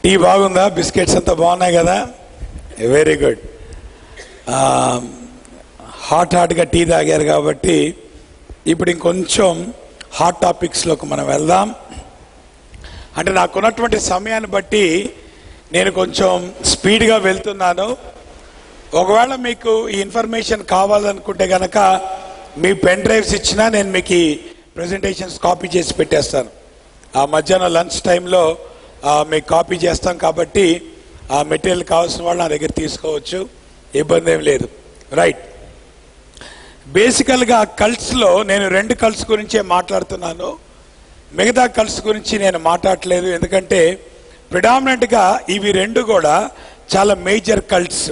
Tea బాగుందా? Biscuits అంతా బాగున్నాయి కదా? Very good. హాట్గా టీ తాగారు కాబట్టి ఇప్పుడు ఇంకొంచెం హాట్ టాపిక్స్లోకి మనం వెళ్దాం. అంటే నాకున్నటువంటి సమయాన్ని బట్టి నేను కొంచెం స్పీడ్గా వెళ్తున్నాను. ఒకవేళ మీకు ఈ ఇన్ఫర్మేషన్ కావాలనుకుంటే కనుక మీ పెన్ డ్రైవ్స్ ఇచ్చినా నేను మీకు ఈ ప్రెజెంటేషన్స్ కాపీ చేసి పెట్టేస్తాను. ఆ మధ్యాహ్నం లంచ్ టైంలో మీకు కాపీ చేస్తాం కాబట్టి ఆ మెటీరియల్ కావాల్సిన వాళ్ళు నా దగ్గర తీసుకోవచ్చు, ఇబ్బంది ఏం లేదు. రైట్. బేసికల్గా కల్ట్స్లో నేను 2 కల్ట్స్ గురించే మాట్లాడుతున్నాను. మిగతా కల్ట్స్ గురించి నేను మాట్లాడలేదు, ఎందుకంటే ప్రిడామినెంట్గా ఇవి 2 కూడా చాలా మేజర్ కల్ట్స్.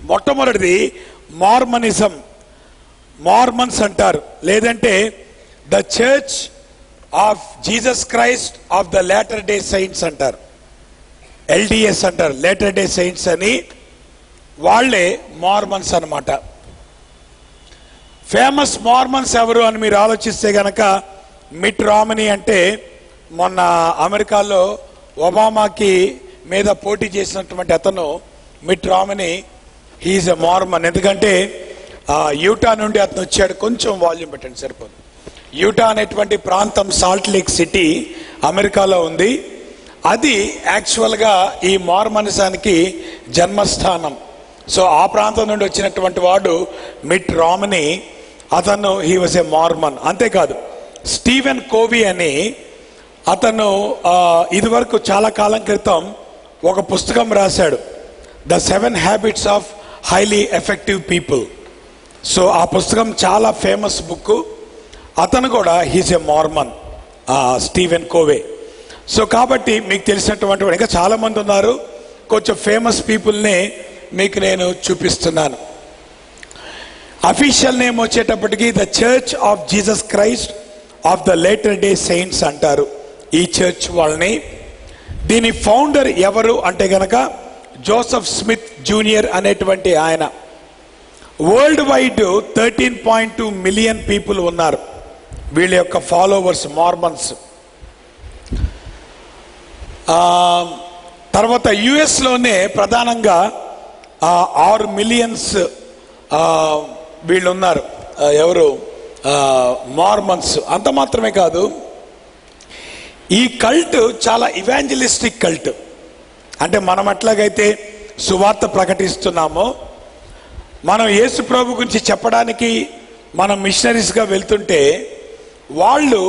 మొట్టమొదటిది మార్మనిజం, మార్మన్స్ అంటారు, లేదంటే the church of Jesus Christ of the later day saints అంటారు, ఎల్డిఎస్ అంటారు, లేటర్ డే సెయింట్స్ అని. వాళ్ళే మార్మన్స్ అన్నమాట. ఫేమస్ మార్మన్స్ ఎవరు అని మీరు ఆలోచిస్తే గనక మిట్ రామనీ, అంటే మొన్న అమెరికాలో ఒబామాకి మీద పోటీ చేసినటువంటి అతను మిట్ రామనీ, హీఈస్ ఎ మార్మన్. ఎందుకంటే యూటా నుండి అతను వచ్చాడు. కొంచెం వాల్యూమ్ పెట్టండి సరిపోదు. యూటా అనేటువంటి ప్రాంతం సాల్ట్ లేక్ సిటీ అమెరికాలో ఉంది. అది యాక్చువల్గా ఈ మార్మనిజానికి జన్మస్థానం. సో ఆ ప్రాంతం నుండి వచ్చినటువంటి వాడు మిట్ రామనీ, అతను హీ వాజ్ ఎ మార్మన్. అంతేకాదు స్టీవెన్ కోవీ అని అతను ఇదివరకు చాలా కాలం క్రితం ఒక పుస్తకం రాశాడు, the 7 habits of highly effective people. So ఆ పుస్తకం చాలా ఫేమస్ బుక్. అతను కూడా he's a Mormon, Steven Covey. So కాబట్టి మీకు తెలిసినటువంటి ఇంకా చాలా మంది ఉన్నారు. కొంచెం ఫేమస్ పీపుల్ని మీకు నేను చూపిస్తున్నాను. అఫీషియల్ నేమ్ వచ్చేటప్పటికి the church of Jesus Christ of the later day saints అంటారు ఈ చర్చ్ వాళ్ళని. దీని ఫౌండర్ ఎవరు అంటే గనక జోసెఫ్ స్మిత్ జూనియర్ అనేటువంటి ఆయన. వరల్డ్ వైడ్ 13.2 మిలియన్ పీపుల్ ఉన్నారు వీళ్ళ యొక్క ఫాలోవర్స్, మార్మన్స్. తర్వాత యుఎస్లోనే ప్రధానంగా 6 మిలియన్స్ వీళ్ళు ఉన్నారు. ఎవరు? మార్మన్స్. అంత మాత్రమే కాదు, ఈ కల్ట్ చాలా ఇవాంజలిస్టిక్ కల్ట్. అంటే మనం ఎట్లాగైతే సువార్త ప్రకటిస్తున్నామో, మనం యేసు ప్రభు గురించి చెప్పడానికి మనం మిషనరీస్గా వెళ్తుంటే వాళ్ళు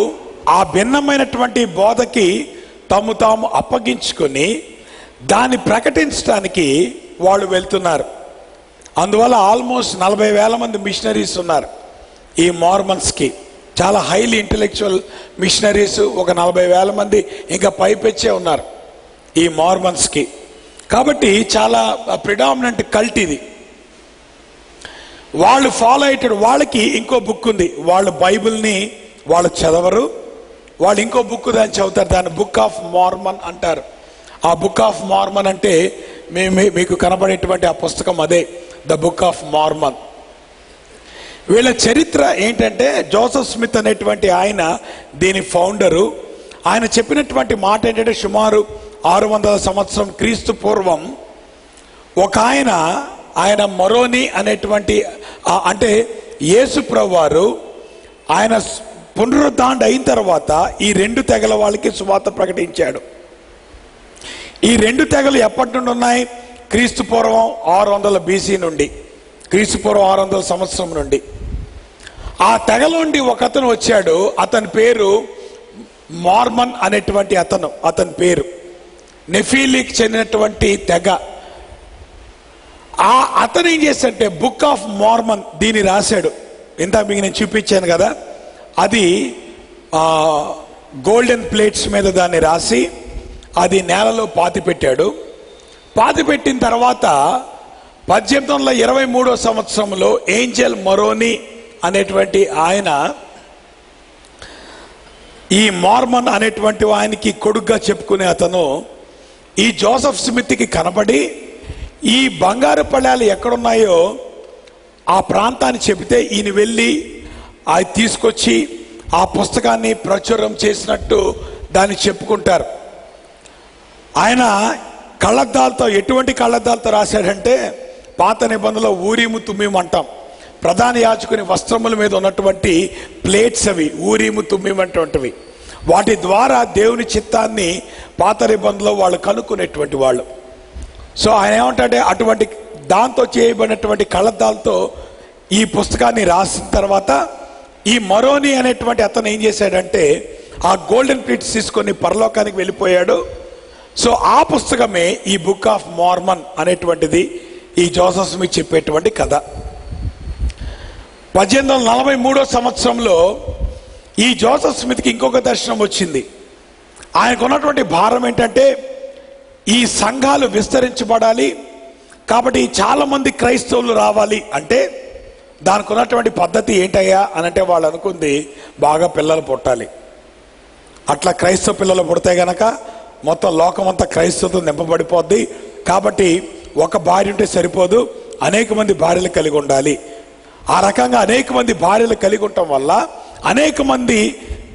ఆ భిన్నమైనటువంటి బోధకి తాము అప్పగించుకొని దాన్ని ప్రకటించడానికి వాళ్ళు వెళ్తున్నారు. అందువల్ల ఆల్మోస్ట్ 40,000 మంది మిషనరీస్ ఉన్నారు ఈ మార్మన్స్కి. చాలా హైలీ ఇంటెలెక్చువల్ మిషనరీస్ ఒక 40,000 మంది ఇంకా పైపెచ్చే ఉన్నారు ఈ మార్మన్స్కి. కాబట్టి చాలా ప్రిడామినెంట్ కల్ట్ ఇది. వాళ్ళు ఫాలో అయ్యేటప్పుడు వాళ్ళకి ఇంకో బుక్ ఉంది. వాళ్ళు బైబిల్ని వాళ్ళు చదవరు, వాళ్ళు ఇంకో బుక్ దాన్ని చదువుతారు. దాన్ని బుక్ ఆఫ్ మార్మన్ అంటారు. ఆ బుక్ ఆఫ్ మార్మన్ అంటే మీకు కనబడేటువంటి ఆ పుస్తకం అదే, ద బుక్ ఆఫ్ మార్మన్. వీళ్ళ చరిత్ర ఏంటంటే జోసెఫ్ స్మిత్ అనేటువంటి ఆయన దీని ఫౌండరు. ఆయన చెప్పినటువంటి మాట ఏంటంటే సుమారు 600 సంవత్సరం క్రీస్తు పూర్వం ఒక ఆయన మొరోని అనేటువంటి, అంటే యేసు ప్రభు వారు ఆయన పునరుద్ధానం అయిన తర్వాత ఈ 2 తెగల వాళ్ళకి సువార్త ప్రకటించాడు. ఈ 2 తెగలు ఎప్పటి నుండి ఉన్నాయి? క్రీస్తు పూర్వం 600 బీసీ నుండి, క్రీస్తు పూర్వం 600 సంవత్సరం నుండి. ఆ తెగల నుండి ఒక అతను వచ్చాడు. అతని పేరు మార్మన్ అనేటువంటి అతని పేరు నెఫీలీకి చెందినటువంటి తెగ. అతను ఏం చేశాడంటే బుక్ ఆఫ్ మార్మన్ దీన్ని రాశాడు. ఇంత మీకు నేను చూపించాను కదా, అది గోల్డెన్ ప్లేట్స్ మీద దాన్ని రాసి అది నేలలో పాతిపెట్టాడు. పాతిపెట్టిన తర్వాత 1823 సంవత్సరంలో ఏంజెల్ మొరోని అనేటువంటి ఆయన ఈ మార్మన్ అనేటువంటి ఆయనకి కొడుగ్గా చెప్పుకునే అతను ఈ జోసెఫ్ స్మిత్కి కనబడి ఈ బంగారు పళ్ళాలు ఎక్కడున్నాయో ఆ ప్రాంతాన్ని చెబితే ఈయన వెళ్ళి అది తీసుకొచ్చి ఆ పుస్తకాన్ని ప్రచురం చేసినట్టు దాన్ని చెప్పుకుంటారు. ఆయన కళ్ళద్దాలతో, ఎటువంటి కళ్ళద్దాలతో రాశాడంటే, పాత నిబంధనలో ఊరీము తుమ్మీము అంటాం. ప్రధాన యాజకుని వస్త్రముల మీద ఉన్నటువంటి ప్లేట్స్ అవి ఊరీము తుమ్మీము అటువంటివి. వాటి ద్వారా దేవుని చిత్తాన్ని పాత నిబంధనలో వాళ్ళు కనుక్కునేటువంటి వాళ్ళు. సో ఆయన ఏమంటాడే, అటువంటి దాంతో చేయబడినటువంటి కళ్ళద్దాలతో ఈ పుస్తకాన్ని రాసిన తర్వాత ఈ మరోని అనేటువంటి అతను ఏం చేశాడంటే, ఆ గోల్డెన్ ప్లేట్స్ తీసుకొని పరలోకానికి వెళ్ళిపోయాడు. సో ఆ పుస్తకమే ఈ బుక్ ఆఫ్ మార్మన్ అనేటువంటిది, ఈ జోసెఫ్ స్మిత్ చెప్పేటువంటి కథ. 1843 సంవత్సరంలో ఈ జోసెఫ్ స్మిత్కి ఇంకొక దర్శనం వచ్చింది. ఆయనకు ఉన్నటువంటి భారం ఏంటంటే, ఈ సంఘాలు విస్తరించబడాలి కాబట్టి చాలామంది క్రైస్తవులు రావాలి అంటే దానికి ఉన్నటువంటి పద్ధతి ఏంటయ్యా అని అంటే, వాళ్ళు అనుకుంది బాగా పిల్లలు పుట్టాలి. అట్లా క్రైస్తవ పిల్లలు పుడితే గనక మొత్తం లోకమంతా క్రైస్తవుతో నింపబడిపోద్ది. కాబట్టి ఒక భార్య ఉంటే సరిపోదు, అనేక మంది భార్యలు కలిగి ఉండాలి. ఆ రకంగా అనేక మంది భార్యలు కలిగి ఉండటం వల్ల అనేక మంది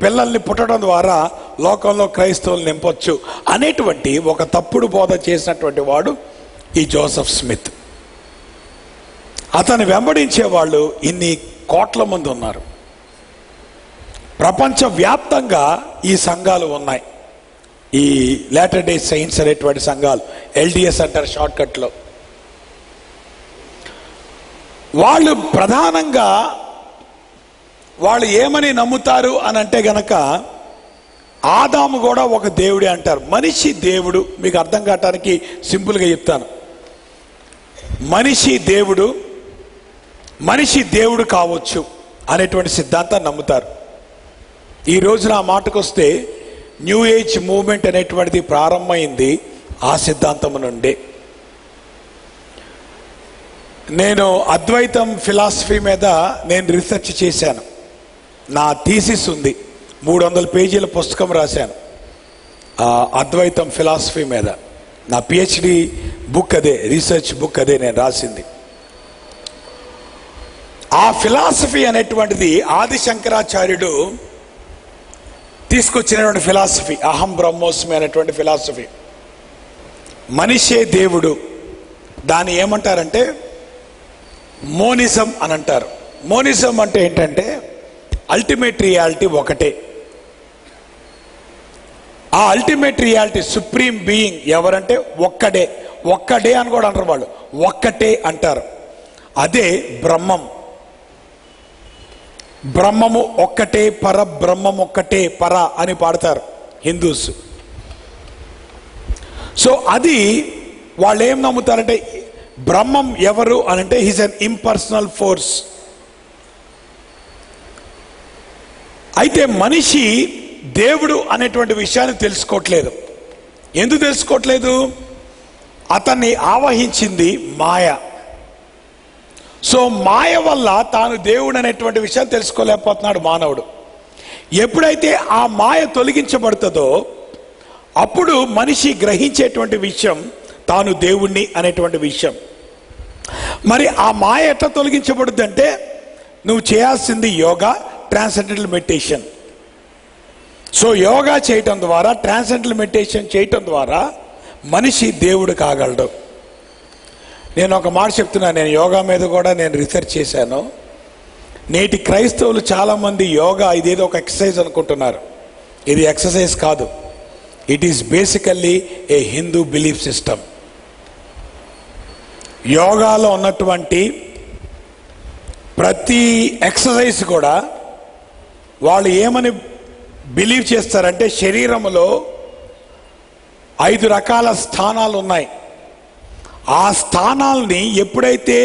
పిల్లల్ని పుట్టడం ద్వారా లోకంలో క్రైస్తవులు నింపొచ్చు అనేటువంటి ఒక తప్పుడు బోధ చేసినటువంటి వాడు ఈ జోసెఫ్ స్మిత్. అతను వెంబడించే వాళ్ళు ఇన్ని కోట్ల మంది ఉన్నారు. ప్రపంచవ్యాప్తంగా ఈ సంఘాలు ఉన్నాయి. ఈ లేటర్ డే సైన్స్ అనేటువంటి సంఘాలు, LDS అంటారు షార్ట్కట్లో. వాళ్ళు ప్రధానంగా వాళ్ళు ఏమని నమ్ముతారు అని అంటే గనక, ఆదాము కూడా ఒక దేవుడే అంటారు. మనిషి దేవుడు, మీకు అర్థం కావటానికి సింపుల్గా చెప్తాను. మనిషి దేవుడు కావచ్చు అనేటువంటి సిద్ధాంతాన్ని నమ్ముతారు. ఈ రోజున ఆ మాటకు వస్తే న్యూ ఏజ్ మూవ్మెంట్ అనేటువంటిది ప్రారంభమైంది ఆ సిద్ధాంతం నుండి. నేను అద్వైతం ఫిలాసఫీ మీద నేను రీసెర్చ్ చేశాను. నా థీసిస్ ఉంది, 300 పేజీల పుస్తకం రాశాను అద్వైతం ఫిలాసఫీ మీద. నా PhD బుక్ అదే, రీసెర్చ్ బుక్ అదే నేను రాసింది. ఆ ఫిలాసఫీ అనేటువంటిది ఆది శంకరాచార్యుడు తీసుకొచ్చినటువంటి ఫిలాసఫీ, అహం బ్రహ్మోస్మి అనేటువంటి ఫిలాసఫీ. మనిషే దేవుడు, దాన్ని ఏమంటారంటే మోనిజం అని అంటారు. మోనిజం అంటే ఏంటంటే అల్టిమేట్ రియాలిటీ ఒకటే. ఆ అల్టిమేట్ రియాలిటీ సుప్రీం బీయింగ్ ఎవరంటే ఒక్కడే అని కూడా అంటారు వాళ్ళు, ఒక్కటే అంటారు. అదే బ్రహ్మము ఒక్కటే, పరబ్రహ్మం ఒక్కటే, పర అని పాడతారు హిందూస్. సో అది వాళ్ళు ఏం నమ్ముతారంటే, బ్రహ్మం ఎవరు అనంటే హీస్ అన్ ఇంపర్సనల్ ఫోర్స్. అయితే మనిషి దేవుడు అనేటువంటి విషయాన్ని తెలుసుకోవట్లేదు. ఎందుకు తెలుసుకోవట్లేదు? అతన్ని ఆవహించింది మాయ. సో మాయ వల్ల తాను దేవుడు అనేటువంటి విషయాన్ని తెలుసుకోలేకపోతున్నాడు మానవుడు. ఎప్పుడైతే ఆ మాయ తొలగించబడుతుందో అప్పుడు మనిషి గ్రహించేటువంటి విషయం తాను దేవుణ్ణి అనేటువంటి విషయం. మరి ఆ మాయ ఎట్లా తొలగించబడుద్ది అంటే, నువ్వు చేయాల్సింది yoga, transcendental meditation. So yoga చేయటం ద్వారా, ట్రాన్సెండెంటల్ మెడిటేషన్ చేయటం ద్వారా మనిషి దేవుడు కాగలడు. నేను ఒక మాట చెప్తున్నాను, నేను యోగా మీద కూడా నేను రీసెర్చ్ చేశాను. నేటి క్రైస్తవులు చాలామంది యోగా ఇదేదో ఒక ఎక్సర్సైజ్ అనుకుంటున్నారు. ఇది ఎక్సర్సైజ్ కాదు, it is basically a Hindu belief system. యోగాలో ఉన్నటువంటి ప్రతి ఎక్సర్సైజ్ కూడా వాళ్ళు ఏమని బిలీవ్ చేస్తారంటే, శరీరంలో 5 రకాల స్థానాలు ఉన్నాయి. ఆ స్థానాల్ని ఎప్పుడైతే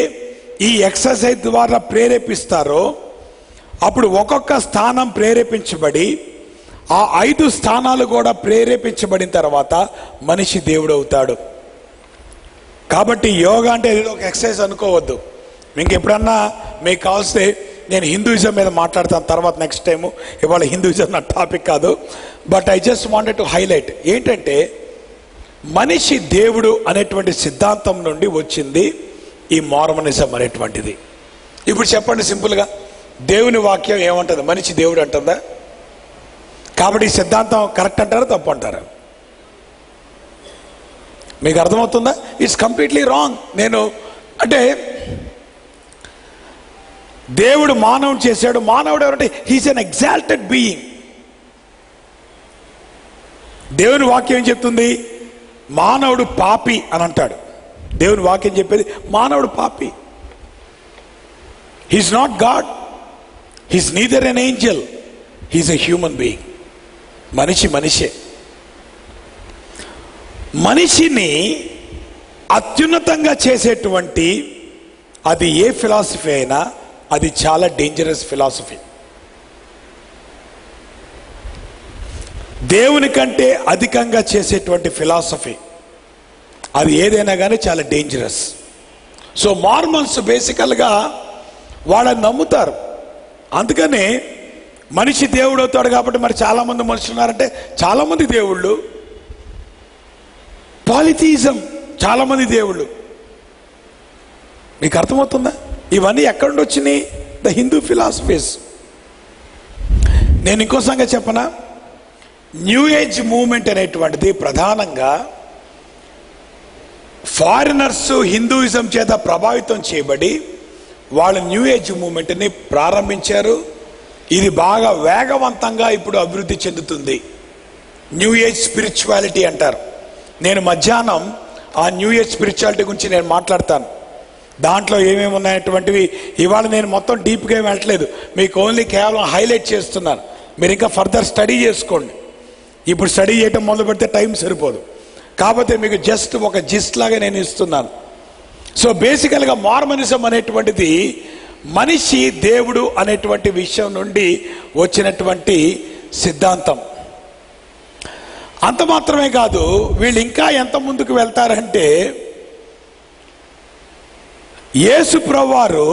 ఈ ఎక్సర్సైజ్ ద్వారా ప్రేరేపిస్తారో అప్పుడు ఒక్కొక్క స్థానం ప్రేరేపించబడి ఆ 5 స్థానాలు కూడా ప్రేరేపించబడిన తర్వాత మనిషి దేవుడు అవుతాడు. కాబట్టి యోగా అంటే ఏదో ఒక ఎక్సర్సైజ్ అనుకోవద్దు. మీకు ఎప్పుడన్నా మీకు కావలిస్తే నేను హిందూయిజం మీద మాట్లాడతాను తర్వాత నెక్స్ట్ టైము. ఇవాళ హిందూయిజం నా టాపిక్ కాదు. But I just wanted to highlight ఏంటంటే, మనిషి దేవుడు అనేటువంటి సిద్ధాంతం నుండి వచ్చింది ఈ మార్మనిజం అనేటువంటిది. ఇప్పుడు చెప్పండి సింపుల్గా, దేవుని వాక్యం ఏమంటుంది? మనిషి దేవుడు అంటుందా? కాబట్టి ఈ సిద్ధాంతం కరెక్ట్ అంటారా తప్పు అంటారా? మీకు అర్థమవుతుందా? It's completely wrong. నేను అంటే దేవుడు మానవుడు చేశాడు. మానవుడు ఎవరంటే హీస్ అన్ ఎగ్జాల్టెడ్ బీయింగ్. దేవుని వాక్యం ఏం చెప్తుంది? మానవుడు పాపి అని అంటాడు. దేవుని వాక్యం చెప్పేది మానవుడు పాపి. He's not God, he's neither N Angel, he's a human being. మనిషే. మనిషిని అత్యున్నతంగా చేసేటువంటి అది ఏ ఫిలాసఫీ అయినా అది చాలా డేంజరస్ ఫిలాసఫీ. దేవుని కంటే అధికంగా చేసేటువంటి ఫిలాసఫీ అది ఏదైనా కానీ చాలా డేంజరస్. సో మార్మన్స్ బేసికల్గా వాళ్ళని నమ్ముతారు. అందుకనే మనిషి దేవుడు అవుతాడు కాబట్టి మరి చాలామంది మనుషులు ఉన్నారంటే చాలామంది దేవుళ్ళు. పాలిథియిజం, చాలామంది దేవుళ్ళు. మీకు అర్థమవుతుందా? ఇవన్నీ ఎక్కడి నుండి వచ్చినాయి? The Hindu philosophies. నేను ఇంకో సంగతి చెప్పనా? న్యూ ఏజ్ మూవ్మెంట్ అనేటువంటిది ప్రధానంగా ఫారినర్స్ హిందూయిజం చేత ప్రభావితం చేయబడి వాళ్ళు న్యూ ఏజ్ మూవ్మెంట్ని ప్రారంభించారు. ఇది బాగా వేగవంతంగా ఇప్పుడు అభివృద్ధి చెందుతుంది. న్యూ ఏజ్ స్పిరిచువాలిటీ అంటారు. నేను మధ్యాహ్నం ఆ న్యూ ఏజ్ స్పిరిచువాలిటీ గురించి నేను మాట్లాడతాను. దాంట్లో ఏమేమి ఉన్నాయటువంటివి ఇవాళ నేను మొత్తం డీప్గా ఏమి వెళ్ళట్లేదు, మీకు ఓన్లీ కేవలం హైలైట్ చేస్తున్నాను. మీరు ఇంకా ఫర్దర్ స్టడీ చేసుకోండి. ఇప్పుడు స్టడీ చేయటం మొదలు పెడితే టైం సరిపోదు. కాకపోతే మీకు జస్ట్ ఒక జిస్ట్ లాగా నేను ఇస్తున్నాను. సో బేసికల్గా మార్మనిజం అనేటువంటిది మనిషి దేవుడు అనేటువంటి విషయం నుండి వచ్చినటువంటి సిద్ధాంతం. అంత మాత్రమే కాదు, వీళ్ళు ఇంకా ఎంత ముందుకు వెళ్తారంటే యేసు ప్రభువారు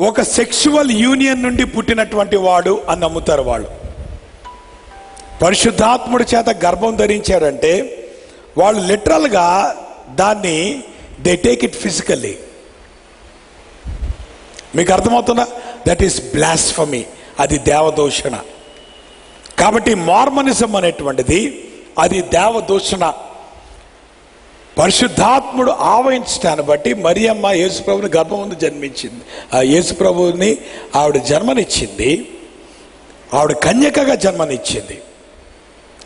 ఒక సెక్సువల్ యూనియన్ నుండి పుట్టినటువంటి వాడు అని నమ్ముతారు వాళ్ళు. పరిశుద్ధాత్ముడి చేత గర్భం ధరించారంటే వాళ్ళు లిటరల్గా దాన్ని దే టేక్ ఇట్ ఫిజికల్లీ. మీకు అర్థమవుతుందా? దట్ ఈస్ బ్లాస్ఫమీ, అది దేవదూషణ. కాబట్టి మార్మనిజం అనేటువంటిది అది దేవదూషణ. పరిశుద్ధాత్ముడు ఆవహించడాన్ని బట్టి మరియమ్మ యేసుప్రభుని గర్భం ముందు జన్మించింది. ఆ యేసుప్రభుని ఆవిడ జన్మనిచ్చింది, ఆవిడ కన్యకగా జన్మనిచ్చింది.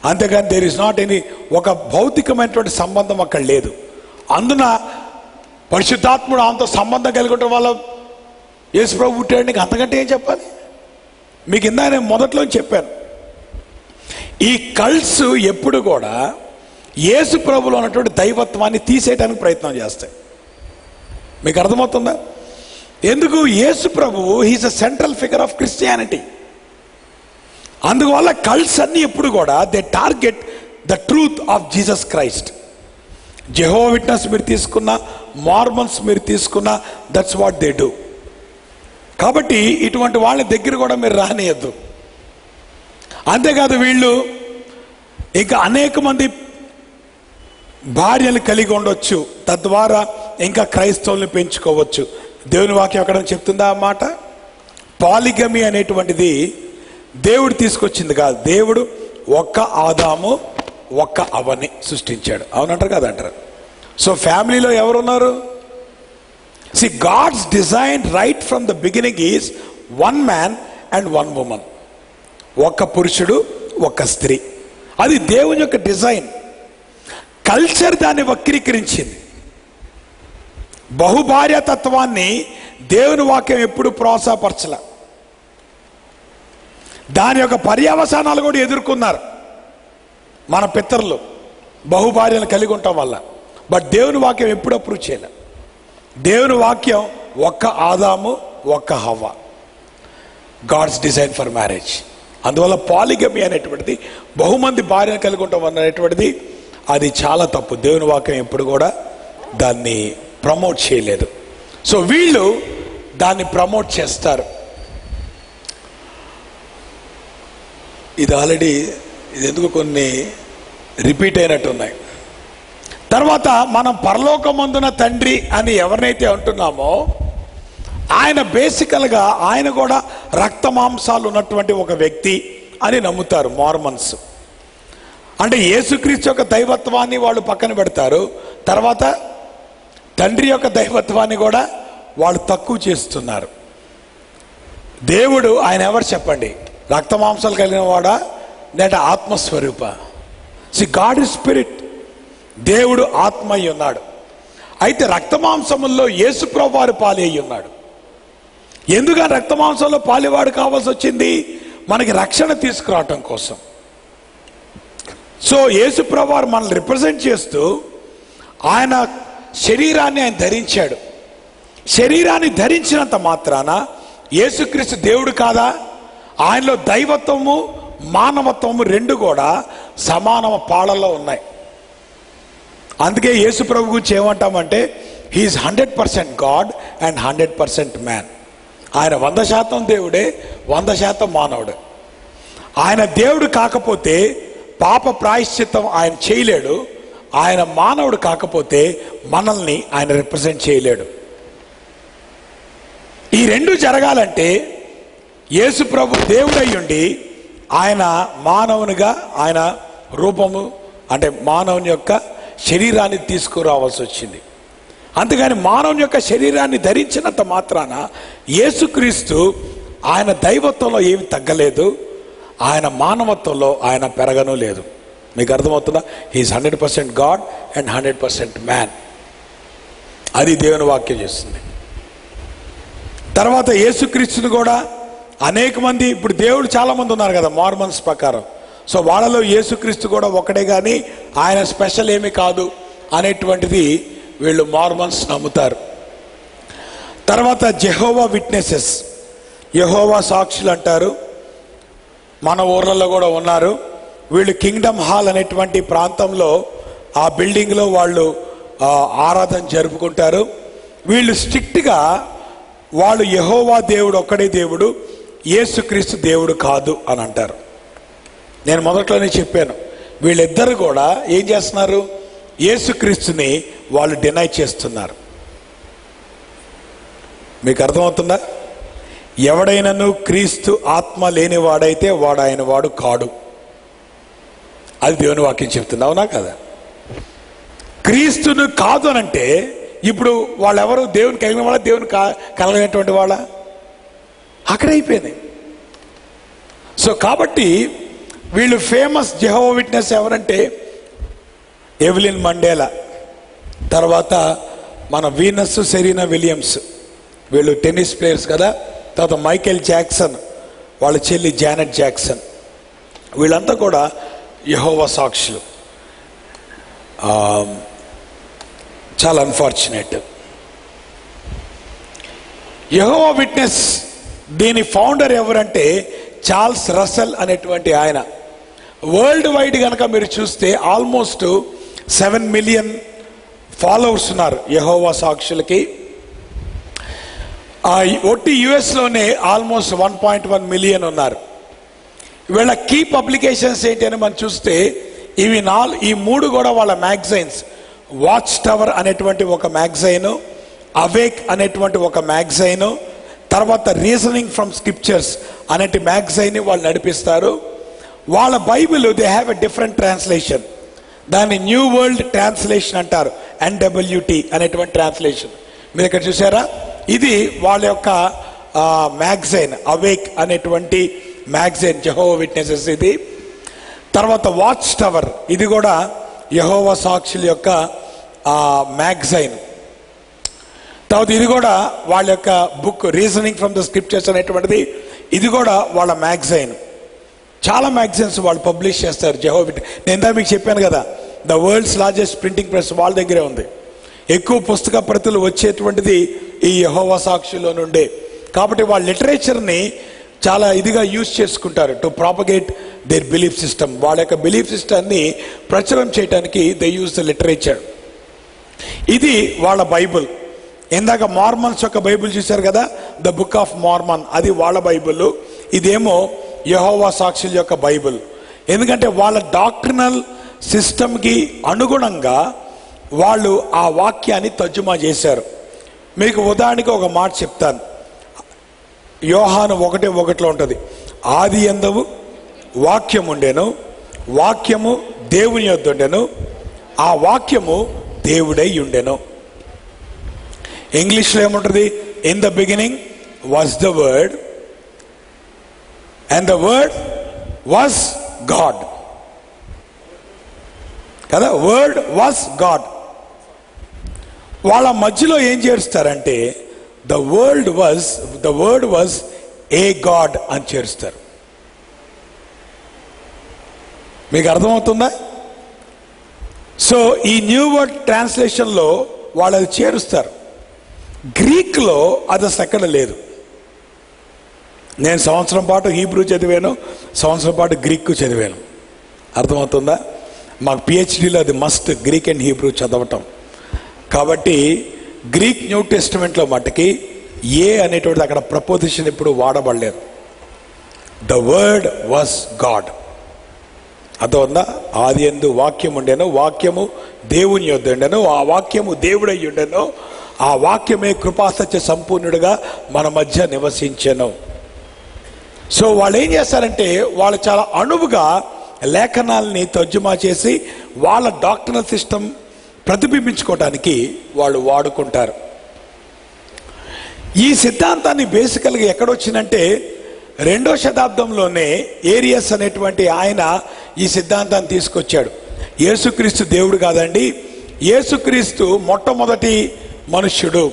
అంతేగాని దేర్ ఇస్ నాట్ ఎనీ ఒక భౌతికమైనటువంటి సంబంధం అక్కడ లేదు. అందున పరిశుద్ధాత్ముడు ఆమెతో సంబంధం కలిగి ఉండటం వల్ల యేసుప్రభు పుట్టాడు. నీకు అంతకంటే ఏం చెప్పాలి? మీకు ఇందా నేను మొదట్లో చెప్పాను, ఈ కల్ట్స్ ఎప్పుడు కూడా యేసు ప్రభులో ఉన్నటువంటి దైవత్వాన్ని తీసేయడానికి ప్రయత్నం చేస్తాయి. మీకు అర్థమవుతుందా? ఎందుకు? యేసు ప్రభువు he's a central figure of Christianity. అందువల్ల కల్ట్స్ అన్ని ఎప్పుడు కూడా they target the truth of Jesus Christ. Jehovah witness మీరు తీసుకున్నా, మార్మన్స్ మీరు తీసుకున్నా, దట్స్ వాట్ దే డూ. కాబట్టి ఇటువంటి వాళ్ళ దగ్గర కూడా మీరు రానియద్దు. అంతేకాదు, వీళ్ళు ఇంకా అనేక మంది భార్యలు కలిగి ఉండొచ్చు, తద్వారా ఇంకా క్రైస్తవుల్ని పెంచుకోవచ్చు. దేవుని వాక్యం ఎక్కడ చెప్తుందా ఆ మాట? పాలిగమి అనేటువంటిది దేవుడు తీసుకొచ్చింది కాదు. దేవుడు ఒక్క ఆదాము ఒక్క అవని సృష్టించాడు. అవునంటారు కదంటారు? సో ఫ్యామిలీలో ఎవరున్నారు? See, God's design right from the beginning is one man and one woman. ఒక్క పురుషుడు ఒక్క స్త్రీ. అది దేవుని యొక్క డిజైన్. కల్చర్ దాన్ని వక్రీకరించింది. బహుభార్యాతత్వాన్ని దేవుని వాక్యం ఎప్పుడు ప్రోత్సాహపరచల. దాని యొక్క పర్యవసానాలు కూడా ఎదుర్కొన్నారు మన పితరులు, బహుభార్యను కలిగి ఉండటం వల్ల. బట్ దేవుని వాక్యం ఎప్పుడు అప్రూవ్ చేయలే. దేవుని వాక్యం ఒక్క ఆదాము ఒక్క హవ్వ, గాడ్స్ డిజైన్ ఫర్ మ్యారేజ్. అందువల్ల పాలిగమి అనేటువంటిది, బహుమంది భార్యను కలిగి ఉండటం అనేటువంటిది అది చాలా తప్పు. దేవుని వాక్యం ఎప్పుడు కూడా దాన్ని ప్రమోట్ చేయలేదు. సో వీళ్ళు దాన్ని ప్రమోట్ చేస్తారు. ఇది ఆల్రెడీ ఇది ఎందుకు కొన్ని రిపీట్ అయినట్టు ఉన్నాయి. తర్వాత మనం పరలోకమందున తండ్రి అని ఎవరినైతే అంటున్నామో ఆయన బేసికల్గా ఆయన కూడా రక్త మాంసాలు ఉన్నటువంటి ఒక వ్యక్తి అని నమ్ముతారు మార్మన్స్. అంటే యేసుక్రీస్తు యొక్క దైవత్వాన్ని వాళ్ళు పక్కన పెడతారు, తర్వాత తండ్రి యొక్క దైవత్వాన్ని కూడా వాళ్ళు తక్కువ చేస్తున్నారు. దేవుడు ఆయన ఎవరు చెప్పండి? రక్త మాంసాలు కలిగిన వాడా లేదా ఆత్మస్వరూప? God is spirit. దేవుడు ఆత్మ అయి ఉన్నాడు. అయితే రక్త మాంసముల్లో యేసు ప్రభువు వారు పాలి అయి ఉన్నాడు. ఎందుకని రక్త మాంసంలో పాలివాడు కావాల్సి వచ్చింది? మనకి రక్షణ తీసుకురావటం కోసం. సో యేసు ప్రభువు వారు మనల్ని రిప్రజెంట్ చేస్తూ ఆయన శరీరాన్ని ఆయన ధరించాడు. శరీరాన్ని ధరించినంత మాత్రాన యేసుక్రీస్తు దేవుడు కాదా? ఆయనలో దైవత్వము మానవత్వము రెండు కూడా సమాన పాళల్లో ఉన్నాయి. అందుకే యేసు ప్రభు గురించి ఏమంటామంటే హీఈస్ 100% గాడ్ అండ్ 100% మ్యాన్. ఆయన 100% దేవుడే, 100% మానవుడు. ఆయన దేవుడు కాకపోతే పాప ప్రాయశ్చిత్తం ఆయన చేయలేడు. ఆయన మానవుడు కాకపోతే మనల్ని ఆయన రిప్రజెంట్ చేయలేడు. ఈ రెండు జరగాలంటే యేసు ప్రభు దేవుడై ఉండి ఆయన మానవునిగా ఆయన రూపము అంటే మానవుని యొక్క శరీరాన్ని తీసుకురావాల్సి వచ్చింది. అంతేగాని మానవుని యొక్క శరీరాన్ని ధరించినంత మాత్రాన యేసుక్రీస్తు ఆయన దైవత్వంలో ఏమి తగ్గలేదు, ఆయన మానవత్వంలో ఆయన పెరగను లేదు. మీకు అర్థమవుతుందా? He is 100% god and 100% man. అది దేవుని వాక్యం చేస్తుంది. తర్వాత యేసుక్రీస్తుని కూడా అనేక మంది, ఇప్పుడు దేవుడు చాలా మంది ఉన్నారు కదా మార్మన్స్ ప్రకారం. సో వాళ్ళలో యేసుక్రీస్తు కూడా ఒకటే, కానీ ఆయన స్పెషల్ ఏమీ కాదు అనేటువంటిది వీళ్ళు మార్మన్స్ నమ్ముతారు. తర్వాత జెహోవా విట్నెసెస్, యెహోవా సాక్షులు అంటారు. మన ఊర్లలో కూడా ఉన్నారు. వీళ్ళు కింగ్డమ్ హాల్ అనేటువంటి ప్రాంతంలో ఆ బిల్డింగ్లో వాళ్ళు ఆరాధన జరుపుకుంటారు. వీళ్ళు స్ట్రిక్ట్గా వాళ్ళు యెహోవా దేవుడు ఒక్కడే దేవుడు, యేసుక్రీస్తు దేవుడు కాదు అని అంటారు. నేను మొదట్లోనే చెప్పాను, వీళ్ళిద్దరు కూడా ఏం చేస్తున్నారు? యేసుక్రీస్తుని వాళ్ళు డినై చేస్తున్నారు. మీకు అర్థమవుతుందా? ఎవడైనను క్రీస్తు ఆత్మ లేని వాడైతే వాడు ఆయన వాడు కాడు. అది దేవుని వాక్యం చెప్తుంది, అవునా కదా? క్రీస్తును కాదు అనంటే ఇప్పుడు వాళ్ళెవరు? దేవుని కలిగిన వాళ్ళ, దేవుని కలగనటువంటి వాళ్ళ? అక్కడ అయిపోయింది. సో కాబట్టి వీళ్ళు ఫేమస్ జెహోవా విట్నెస్ ఎవరంటే ఎవెలిన్ మండేలా, తర్వాత మన వీనస్ సెరీనా విలియమ్స్, వీళ్ళు టెన్నిస్ ప్లేయర్స్ కదా. తర్వాత మైకేల్ జాక్సన్, వాళ్ళ చెల్లి జానెట్ జాక్సన్, వీళ్ళంతా కూడా యెహోవా సాక్షులు. చాలా అన్ఫార్చునేట్. యెహోవా విట్నెస్ దీని ఫౌండర్ ఎవరంటే చార్ల్స్ రసెల్ అనేటువంటి ఆయన. వరల్డ్ వైడ్ కనుక మీరు చూస్తే ఆల్మోస్ట్ 7 మిలియన్ ఫాలోవర్స్ ఉన్నారు యెహోవా సాక్షులకి. ఒట్టి యుఎస్లోనే ఆల్మోస్ట్ 1.1 మిలియన్ ఉన్నారు. వీళ్ళ కీ పబ్లికేషన్స్ ఏంటి అని మనం చూస్తే ఈ మూడు కూడా వాళ్ళ మ్యాగజైన్స్. వాచ్ టవర్ అనేటువంటి ఒక మ్యాగజైను, అవేక్ అనేటువంటి ఒక మ్యాగజైను, తర్వాత రీజనింగ్ ఫ్రమ్ స్క్రిప్చర్స్ అనేటి మ్యాగజైన్ వాళ్ళు నడిపిస్తారు. వాళ్ళ Bible they have a different translation. దాన్ని న్యూ వరల్డ్ ట్రాన్స్లేషన్ అంటారు, NWT అనేటువంటి ట్రాన్స్లేషన్. మీరు ఇక్కడ చూసారా? ఇది వాళ్ళ యొక్క మ్యాగజైన్, అవేక్ అనేటువంటి మ్యాగజైన్, యెహోవా విట్నెసెస్ ఇది. తర్వాత వాచ్ టవర్, ఇది కూడా యెహోవా సాక్షుల యొక్క మ్యాగజైన్. తర్వాత ఇది కూడా వాళ్ళ యొక్క book reasoning from the scriptures అనేటువంటిది, ఇది కూడా వాళ్ళ మ్యాగజైన్. చాలా మ్యాగజైన్స్ వాళ్ళు పబ్లిష్ చేస్తారు యెహోవా విట్నెస్. నేను ఇందాక మీకు చెప్పాను కదా, the world's largest printing press వాళ్ళ దగ్గరే ఉంది. ఎక్కువ పుస్తక ప్రతులు వచ్చేటువంటిది ఈ యెహోవా సాక్షుల్లో నుండే. కాబట్టి వాళ్ళ లిటరేచర్ని చాలా ఇదిగా యూజ్ చేసుకుంటారు to propagate there belief system. వాళ్ళ యొక్క బిలీఫ్ సిస్టమ్ని ప్రచురం చేయడానికి దే యూజ్ ద లిటరేచర్. ఇది వాళ్ళ బైబుల్. ఇందాక మార్మన్స్ యొక్క బైబుల్ చూశారు కదా, ద బుక్ ఆఫ్ మార్మన్, అది వాళ్ళ బైబుల్. ఇదేమో యెహోవా సాక్షుల యొక్క బైబుల్. ఎందుకంటే వాళ్ళ డాక్ట్రినల్ సిస్టమ్కి అనుగుణంగా వాళ్ళు ఆ వాక్యాన్ని తర్జుమా చేశారు. మీకు ఉదాహరణకి ఒక మాట చెప్తాను. యోహాను 1:1 ఉంటుంది, ఆది యందు వాక్యం ఉండెను, వాక్యము దేవుని యొద్ద ఉండెను, ఆ వాక్యము దేవుడై ఉండెను. ఇంగ్లీష్లో ఏముంటుంది? In the beginning was the word and the word was God కదా. Word was God. వాళ్ళ మధ్యలో ఏం చేరుస్తారంటే the word was a God అని చేరుస్తారు. మీకు అర్థమవుతుందా? సో ఈ న్యూ వర్డ్ ట్రాన్స్లేషన్లో వాళ్ళు అది చేరుస్తారు. గ్రీక్లో అది అసలు ఎక్కడ లేదు. నేను సంవత్సరం పాటు హీబ్రూ చదివాను, సంవత్సరం పాటు గ్రీక్ చదివాను. అర్థమవుతుందా? మాకు పిహెచ్డీలో అది మస్ట్, గ్రీక్ అండ్ హీబ్రూ చదవటం. కాబట్టి గ్రీక్ న్యూ టెస్టిమెంట్లో మట్టుకి ఏ అనేటువంటిది అక్కడ ప్రపోజిషన్ ఎప్పుడు వాడబడలేదు. The word was God. అర్థమవుతుందా? ఆది యందు వాక్యం ఉండెను, వాక్యము దేవుని యొద్ద ఉండెను, ఆ వాక్యము దేవుడై ఉండెను, ఆ వాక్యమే కృపాసత్య సంపూర్ణుడుగా మన మధ్య నివసించెను. సో వాళ్ళు ఏం చేస్తారంటే వాళ్ళు చాలా అణువుగా లేఖనాల్ని తర్జుమా చేసి వాళ్ళ డాక్టరల్ సిస్టమ్ ప్రతిబింబించుకోవడానికి వాళ్ళు వాడుకుంటారు. ఈ సిద్ధాంతాన్ని బేసికల్గా ఎక్కడొచ్చిందంటే 2వ శతాబ్దంలోనే ఏరియస్ అనేటువంటి ఆయన ఈ సిద్ధాంతాన్ని తీసుకొచ్చాడు. యేసుక్రీస్తు దేవుడు కాదండి, యేసుక్రీస్తు మొట్టమొదటి మనుష్యుడు.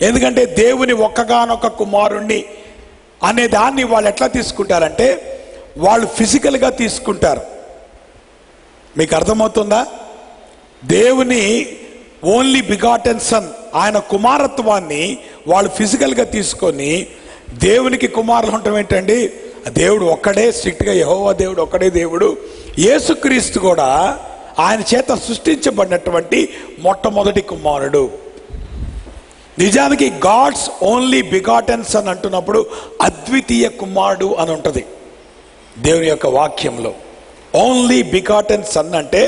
ఎందుకంటే దేవుని ఒక్కగానొక్క కుమారుణ్ణి అనే దాన్ని వాళ్ళు ఎట్లా తీసుకుంటారంటే వాళ్ళు ఫిజికల్గా తీసుకుంటారు. మీకు అర్థమవుతుందా? దేవుని ఓన్లీ బిగాటెన్ సన్, ఆయన కుమారత్వాన్ని వాళ్ళు ఫిజికల్గా తీసుకొని దేవునికి కుమారులు ఉండటం ఏంటండి? దేవుడు ఒక్కడే, స్ట్రిక్ట్గా యెహోవా దేవుడు ఒక్కడే దేవుడు. యేసుక్రీస్తు కూడా ఆయన చేత సృష్టించబడినటువంటి మొట్టమొదటి కుమారుడు. నిజానికి గాడ్స్ ఓన్లీ బిగాటెన్ సన్ అంటున్నప్పుడు అద్వితీయ కుమారుడు అని ఉంటుంది దేవుని యొక్క వాక్యంలో. ఓన్లీ బిగాటెన్ సన్ అంటే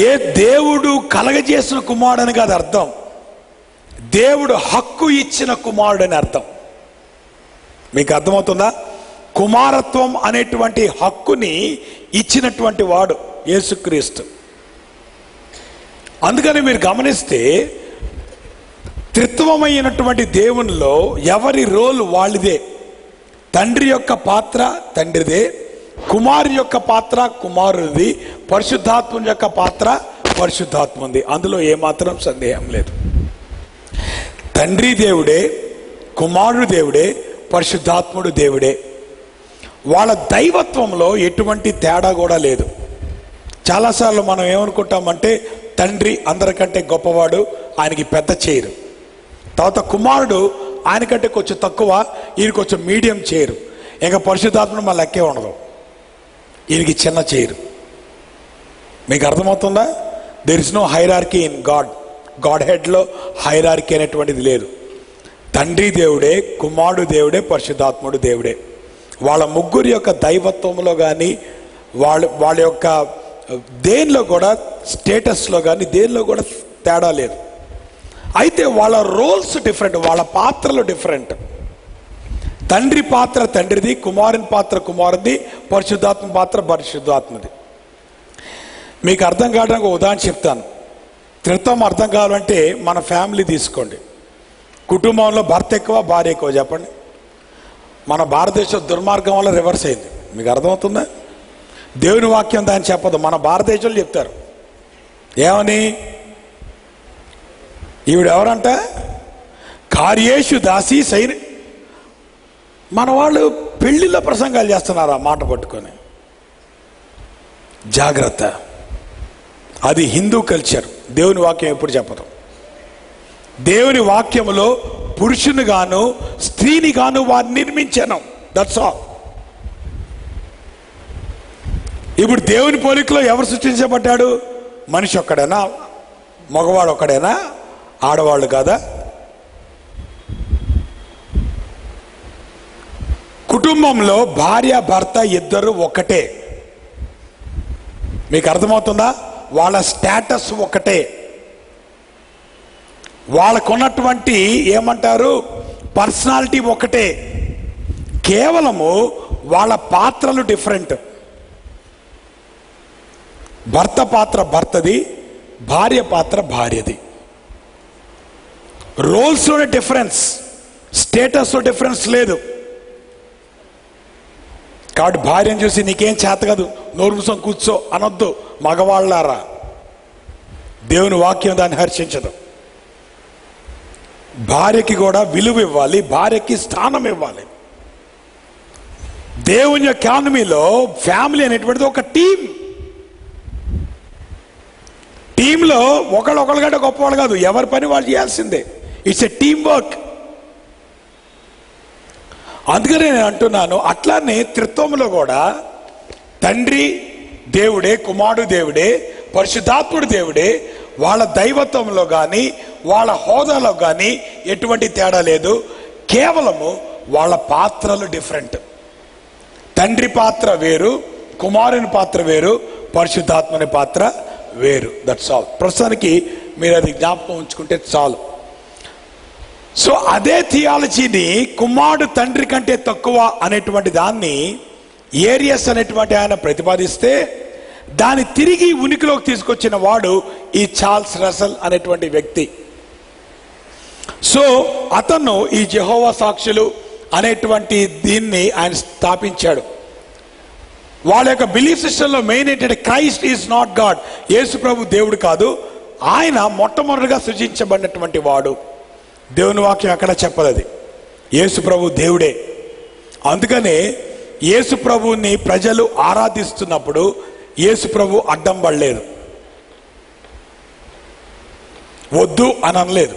ఏ దేవుడు కలగజేసిన కుమారుడు అని కాదు అర్థం, దేవుడు హక్కు ఇచ్చిన కుమారుడు అని అర్థం. మీకు అర్థమవుతుందా? కుమారత్వం అనేటువంటి హక్కుని ఇచ్చినటువంటి వాడు యేసుక్రీస్తు. అందుకని మీరు గమనిస్తే త్రిత్వమైనటువంటి దేవునిలో ఎవరి రోల్ వాళ్ళదే. తండ్రి యొక్క పాత్ర తండ్రిదే, కుమారు యొక్క పాత్ర కుమారుడిది, పరిశుద్ధాత్మ యొక్క పాత్ర పరిశుద్ధాత్మంది. అందులో ఏమాత్రం సందేహం లేదు. తండ్రి దేవుడే, కుమారుడు దేవుడే, పరిశుద్ధాత్ముడు దేవుడే. వాళ్ళ దైవత్వంలో ఎటువంటి తేడా కూడా లేదు. చాలాసార్లు మనం ఏమనుకుంటామంటే తండ్రి అందరికంటే గొప్పవాడు, ఆయనకి పెద్ద చేయరు. తర్వాత కుమారుడు ఆయనకంటే కొంచెం తక్కువ, ఈయన కొంచెం మీడియం చేయరు. ఇంకా పరిశుద్ధాత్మను మన లెక్కే ఉండదు, ఈయనకి చిన్న చేయరు. మీకు అర్థమవుతుందా? There is no hierarchy in God. God హెడ్లో హైరార్కీ అనేటువంటిది లేదు. తండ్రి దేవుడే, కుమారుడు దేవుడే, పరిశుద్ధాత్ముడు దేవుడే. వాళ్ళ ముగ్గురు యొక్క దైవత్వంలో కానీ వాళ్ళ యొక్క దేనిలో కూడా స్టేటస్లో కానీ దేనిలో కూడా తేడా లేదు. అయితే వాళ్ళ రోల్స్ డిఫరెంట్, వాళ్ళ పాత్రలు డిఫరెంట్. తండ్రి పాత్ర తండ్రిది, కుమారుని పాత్ర కుమారుది, పరిశుద్ధాత్మ పాత్ర పరిశుద్ధాత్మది. మీకు అర్థం కావడానికి ఒక ఉదాహరణ చెప్తాను. త్రిత్వం అర్థం కావాలంటే మన ఫ్యామిలీ తీసుకోండి. కుటుంబంలో భర్త ఎక్కువ భార్య ఎక్కువ చెప్పండి. మన భారతదేశం దుర్మార్గం వల్ల రివర్స్ అయింది. మీకు అర్థమవుతుందా? దేవుని వాక్యం దాన్ని చెప్పదు, మన భారతదేశంలో చెప్తారు. ఏమని? ఈవిడెవరంట? కార్యేషు దాసి సైని. మన వాళ్ళు పెళ్లిళ్ళ ప్రసంగాలు చేస్తున్నారు ఆ మాట పట్టుకొని. జాగ్రత్త, అది హిందూ కల్చర్. దేవుని వాక్యం ఎప్పుడు చెప్పదు. దేవుని వాక్యములో పురుషుని గాను స్త్రీని గాను వారిని నిర్మించాను. That's all. ఇప్పుడు దేవుని పోలికలో ఎవరు సృష్టించబడ్డాడు? మనిషి ఒక్కడేనా? మగవాడు ఒక్కడేనా? ఆడవాళ్ళు కాదా? కుటుంబంలో భార్య భర్త ఇద్దరు ఒకటే. మీకు అర్థమవుతుందా? వాళ్ళ స్టేటస్ ఒకటే, వాళ్ళకున్నటువంటి ఏమంటారు పర్సనాలిటీ ఒకటే. కేవలము వాళ్ళ పాత్రలు డిఫరెంట్. భర్త పాత్ర భర్తది, భార్య పాత్ర భార్యది. రోల్స్లోనే డిఫరెన్స్, స్టేటస్లో డిఫరెన్స్ లేదు. కాబట్టి భార్యను చూసి నీకేం చేత కాదు, నోరు మూసుకొని కూర్చో అనొద్దు. మగవాళ్ళారా, దేవుని వాక్యం దాన్ని హర్షించదు. భార్యకి కూడా విలువ ఇవ్వాలి, భార్యకి స్థానం ఇవ్వాలి. దేవుని యొక్క ఎకానమీలో ఫ్యామిలీ అనేటువంటిది ఒక టీం. టీంలో ఒకళ్ళొకళ్ళకంటే గొప్పవాళ్ళు కాదు, ఎవరి పని వాళ్ళు చేయాల్సిందే. It's a team work. అందుకనే నేను అంటున్నాను, అట్లానే త్రిత్వంలో కూడా తండ్రి దేవుడే, కుమారుడు దేవుడే, పరిశుద్ధాత్ముడు దేవుడే. వాళ్ళ దైవత్వంలో కానీ వాళ్ళ హోదాలో కానీ ఎటువంటి తేడా లేదు. కేవలము వాళ్ళ పాత్రలు డిఫరెంట్. తండ్రి పాత్ర వేరు, కుమారుని పాత్ర వేరు, పరిశుద్ధాత్మని పాత్ర వేరు. That's all. ప్రస్తుతానికి మీరు అది జ్ఞాపకం ఉంచుకుంటే చాలు. సో అదే థియాలజీని కుమారుడు తండ్రి కంటే తక్కువ అనేటువంటి దాన్ని ఏరియస్ అనేటువంటి ఆయన ప్రతిపాదిస్తే, దాన్ని తిరిగి ఉనికిలోకి తీసుకొచ్చిన వాడు ఈ చార్ల్స్ రసెల్ అనేటువంటి వ్యక్తి. సో అతను ఈ యెహోవా సాక్షులు అనేటువంటి దీన్ని ఆయన స్థాపించాడు. వాళ్ళ యొక్క బిలీఫ్ సిస్టంలో మెయిన్ ఏంటంటే క్రైస్ట్ ఈజ్ నాట్ గాడ్. యేసు ప్రభు దేవుడు కాదు, ఆయన మొట్టమొదటిగా సృజించబడినటువంటి వాడు. దేవుని వాక్యం ఎక్కడ చెప్పదు అది. యేసు ప్రభు దేవుడే. అందుకనే యేసు ప్రభువుని ప్రజలు ఆరాధిస్తున్నప్పుడు యేసు ప్రభు అడ్డం పడలేదు, వద్దు అని అనలేదు.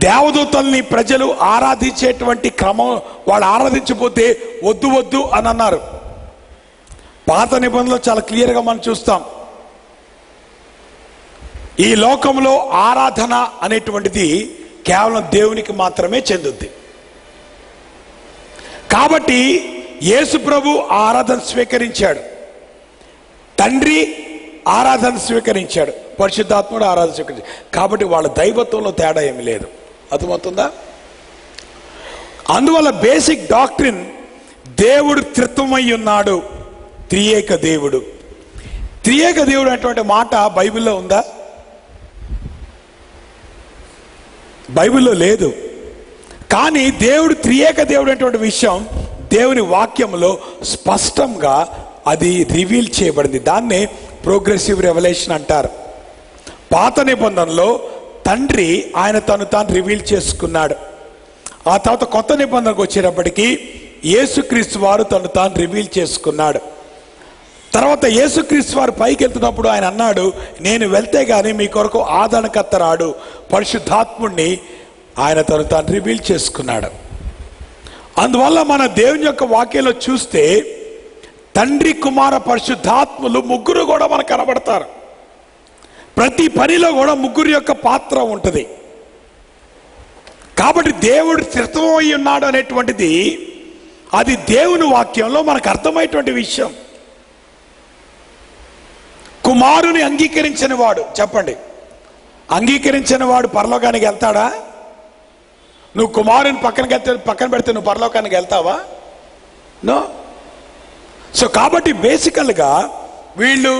దేవదూతల్ని ప్రజలు ఆరాధించేటువంటి క్రమం, వాళ్ళు ఆరాధించకపోతే వద్దు వద్దు అని అన్నారు. పాత నిబంధనలో చాలా క్లియర్గా మనం చూస్తాం. ఈ లోకంలో ఆరాధన అనేటువంటిది కేవలం దేవునికి మాత్రమే చెందుద్ది. కాబట్టి యేసు ప్రభు ఆరాధన స్వీకరించాడు, తండ్రి ఆరాధన స్వీకరించాడు, పరిశుద్ధాత్ముడు ఆరాధన స్వీకరించాడు. కాబట్టి వాళ్ళ దైవత్వంలో తేడా ఏమి లేదు. అర్థమవుతుందా? అందువల్ల బేసిక్ డాక్ట్రిన్, దేవుడు త్రిత్వమై ఉన్నాడు, త్రియేక దేవుడు. త్రియేక దేవుడు అనేటువంటి మాట బైబిల్లో ఉందా? బైబిల్లో లేదు. కానీ దేవుడు త్రియేక దేవుడు అనేటువంటి విషయం దేవుని వాక్యంలో స్పష్టంగా అది రివీల్ చేయబడింది. దాన్నే ప్రోగ్రెసివ్ రెవల్యూషన్ అంటారు. పాత నిబంధనలో తండ్రి ఆయన తను తాను రివీల్ చేసుకున్నాడు. ఆ తర్వాత కొత్త నిబంధనకు వచ్చేటప్పటికి యేసుక్రీస్తు వారు తను తాను రివీల్ చేసుకున్నాడు. తర్వాత యేసుక్రీస్తు వారు పైకి వెళ్తున్నప్పుడు ఆయన అన్నాడు, నేను వెళ్తే గానీ మీ కొరకు ఆదరణకర్త రాడు, పరిశుద్ధాత్ముడిని ఆయన తను తాను రివీల్ చేసుకున్నాడు. అందువల్ల మన దేవుని యొక్క వాక్యంలో చూస్తే తండ్రి, కుమార, పరిశుద్ధాత్ములు ముగ్గురు కూడా మనకు కనబడతారు. ప్రతి పనిలో కూడా ముగ్గురు యొక్క పాత్ర ఉంటుంది. కాబట్టి దేవుడు త్రిత్వమై ఉన్నాడు అనేటువంటిది అది దేవుని వాక్యంలో మనకు అర్థమయ్యేటువంటి విషయం. కుమారుని అంగీకరించిన వాడు, చెప్పండి, అంగీకరించిన వాడు పరలోకానికి వెళ్తాడా? నువ్వు కుమారుని పక్కన పెడితే నువ్వు పరలోకానికి వెళ్తావా? నో. సో కాబట్టి బేసికల్గా వీళ్ళు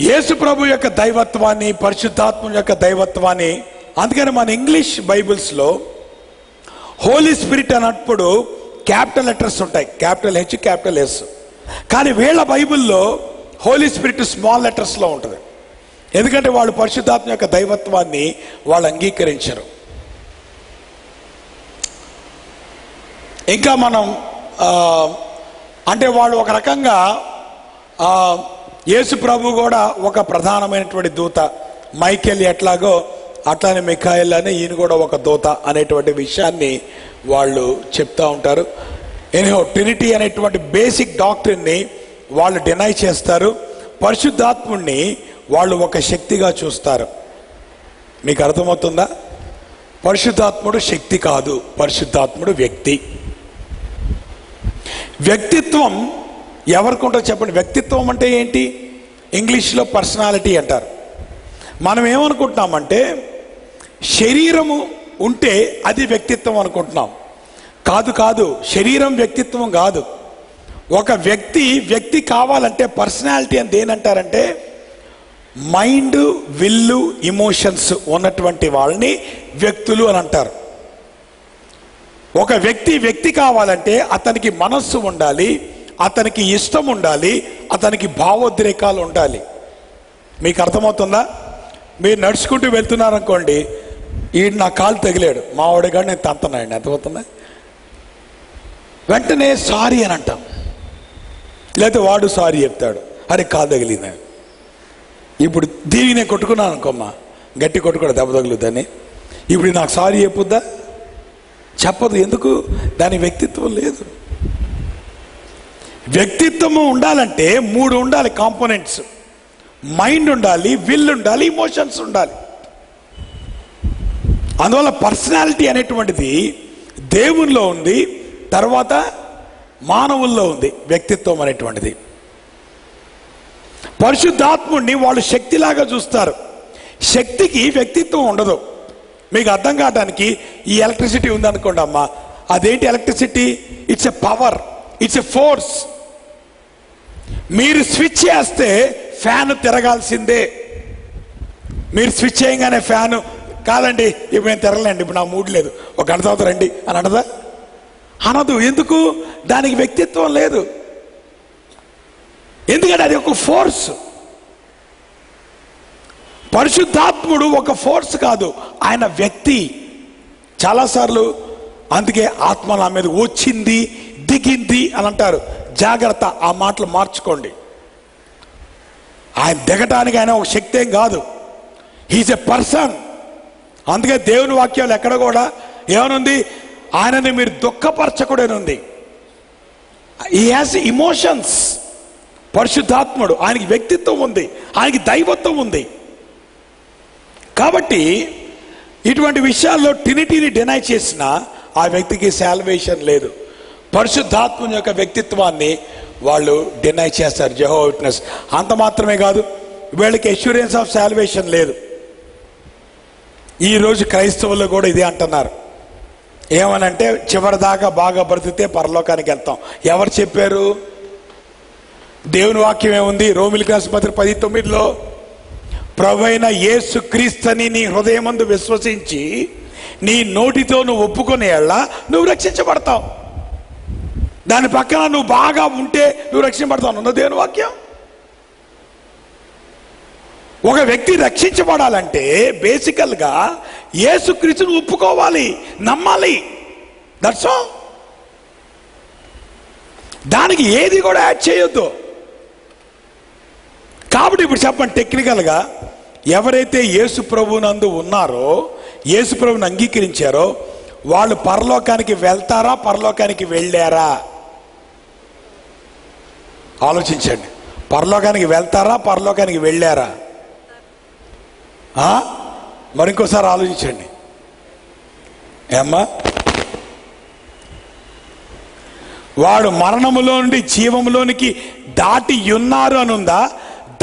యేసు ప్రభు యొక్క దైవత్వాన్ని, పరిశుద్ధాత్మ యొక్క దైవత్వాన్ని, అందుకని మన ఇంగ్లీష్ బైబిల్స్లో హోలీ స్పిరిట్ అన్నప్పుడు క్యాపిటల్ లెటర్స్ ఉంటాయి, క్యాపిటల్ హెచ్, క్యాపిటల్ ఎస్. కానీ వీళ్ళ బైబిల్లో హోలీ స్పిరిట్ స్మాల్ లెటర్స్లో ఉంటుంది. ఎందుకంటే వాళ్ళు పరిశుద్ధాత్మ యొక్క దైవత్వాన్ని వాళ్ళు అంగీకరించరు. ఇంకా మనం అంటే వాళ్ళు ఒక రకంగా యేసు ప్రభు కూడా ఒక ప్రధానమైనటువంటి దూత, మైకేల్ ఎట్లాగో అట్లానే మిఖాయిల్ అని ఈయన కూడా ఒక దూత అనేటువంటి విషయాన్ని వాళ్ళు చెప్తా ఉంటారు. ఎనీహో ట్రినిటీ అనేటువంటి బేసిక్ డాక్ట్రిన్ని వాళ్ళు డినై చేస్తారు. పరిశుద్ధాత్ముడిని వాళ్ళు ఒక శక్తిగా చూస్తారు. మీకు అర్థమవుతుందా? పరిశుద్ధాత్ముడు శక్తి కాదు, పరిశుద్ధాత్ముడు వ్యక్తి. వ్యక్తిత్వం ఎవరికి ఉంటుందో చెప్పండి. వ్యక్తిత్వం అంటే ఏంటి? ఇంగ్లీష్లో పర్సనాలిటీ అంటారు. మనం ఏమనుకుంటున్నామంటే శరీరము ఉంటే అది వ్యక్తిత్వం అనుకుంటున్నాం. కాదు కాదు, శరీరం వ్యక్తిత్వం కాదు. ఒక వ్యక్తి కావాలంటే పర్సనాలిటీ అని దేనంటారంటే మైండ్, విల్లు, ఇమోషన్స్ ఉన్నటువంటి వాళ్ళని వ్యక్తులు అని అంటారు. ఒక వ్యక్తి కావాలంటే అతనికి మనస్సు ఉండాలి, అతనికి ఇష్టం ఉండాలి, అతనికి భావోద్రేకాలు ఉండాలి. మీకు అర్థమవుతుందా? మీరు నడుచుకుంటూ వెళ్తున్నారనుకోండి, ఈడు నా కాలు తగిలాడు, మా వాడిగాడు నేను తంతనాయండి, అర్థమవుతుందా? వెంటనే సారీ అని అంటాం, లేకపోతే వాడు సారీ చెప్తాడు, అరే కాలు తగిలింది. ఇప్పుడు దీనినే కొట్టుకున్నాను అనుకోమ్మా, గట్టి కొట్టుకోడు, దెబ్బ తగులుద్దని. ఇప్పుడు నాకు సారీ చెప్పుద్దా? చెప్పదు. ఎందుకు? దాని వ్యక్తిత్వం లేదు. వ్యక్తిత్వము ఉండాలంటే 3 ఉండాలి కాంపోనెంట్స్. మైండ్ ఉండాలి, విల్ ఉండాలి, ఇమోషన్స్ ఉండాలి. అందువల్ల పర్సనాలిటీ అనేటువంటిది దేవునిలో ఉంది, తర్వాత మానవుల్లో ఉంది వ్యక్తిత్వం అనేటువంటిది. పరిశుద్ధాత్ముడిని వాళ్ళు శక్తిలాగా చూస్తారు, శక్తికి వ్యక్తిత్వం ఉండదు. మీకు అర్థం కావడానికి ఈ ఎలక్ట్రిసిటీ ఉందనుకోండి అమ్మా, అదేంటి electricity? It's a power, it's a force. మీరు స్విచ్ చేస్తే ఫ్యాన్ తిరగాల్సిందే. మీరు స్విచ్ చేయగానే ఫ్యాన్ కాదండి ఇప్పుడు నేను తిరగలేండి, ఇప్పుడు నా మూడ్ లేదు, ఒక గంట తర్వాత రండి అని అనదా? అనదు. ఎందుకు? దానికి వ్యక్తిత్వం లేదు. ఎందుకంటే అది ఒక ఫోర్స్. పరిశుద్ధాత్ముడు ఒక ఫోర్స్ కాదు, ఆయన వ్యక్తి. చాలాసార్లు అందుకే ఆత్మ నా మీద వచ్చింది, దిగింది అని అంటారు. జాగ్రత్త, ఆ మాటలు మార్చుకోండి. ఆయన దిగటానికి ఆయన ఒక శక్తి ఏం కాదు, హీజ్ ఎ పర్సన్. అందుకే దేవుని వాక్యాలు ఎక్కడ కూడా ఏమనుంది? ఆయనని మీరు దుఃఖపరచకూడనుంది. He has emotions. పరిశుద్ధాత్ముడు, ఆయనకి వ్యక్తిత్వం ఉంది, ఆయనకి దైవత్వం ఉంది. కాబట్టి ఇటువంటి విషయాల్లో ట్రినిటీని డినై చేసిన ఆ వ్యక్తికి సాల్వేషన్ లేదు. పరిశుద్ధాత్ముని యొక్క వ్యక్తిత్వాన్ని వాళ్ళు డినై చేస్తారు, జెహోవా విట్నెస్. అంత మాత్రమే కాదు, వీళ్ళకి అష్యూరెన్స్ ఆఫ్ సాల్వేషన్ లేదు. ఈరోజు క్రైస్తవుల్లో కూడా ఇదే అంటున్నారు. ఏమనంటే చివరిదాకా బాగా బ్రతికితే పరలోకానికి వెళ్తాం. ఎవరు చెప్పారు? దేవుని వాక్యం ఏముంది? రోమిలికి రాసిన పత్రిక 10:9లో ప్రభువైన యేసు క్రీస్తుని నీ హృదయమందు విశ్వసించి నీ నోటితో నువ్వు ఒప్పుకునే ఎడల నువ్వు రక్షించబడతావు. దాని పక్కన నువ్వు బాగా ఉంటే నువ్వు రక్షించబడతావు అన్న దేవుని వాక్యం. ఒక వ్యక్తి రక్షించబడాలంటే బేసికల్గా యేసుక్రీస్తుని ఒప్పుకోవాలి, నమ్మాలి. That's all. దానికి ఏది కూడా యాడ్ చేయొద్దు. కాబట్టి ఇప్పుడు చెప్పండి, టెక్నికల్గా ఎవరైతే యేసు ప్రభువునందు ఉన్నారో, యేసు ప్రభువుని అంగీకరించారో వాళ్ళు పరలోకానికి వెళ్తారా, పరలోకానికి వెళ్ళారా? ఆలోచించండి. పరలోకానికి వెళ్తారా, పరలోకానికి వెళ్ళారా? మరి ఇంకోసారి ఆలోచించండి. ఏమ్మా, వాడు మరణములో నుండి జీవములోనికి దాటి ఉన్నారు అనుందా,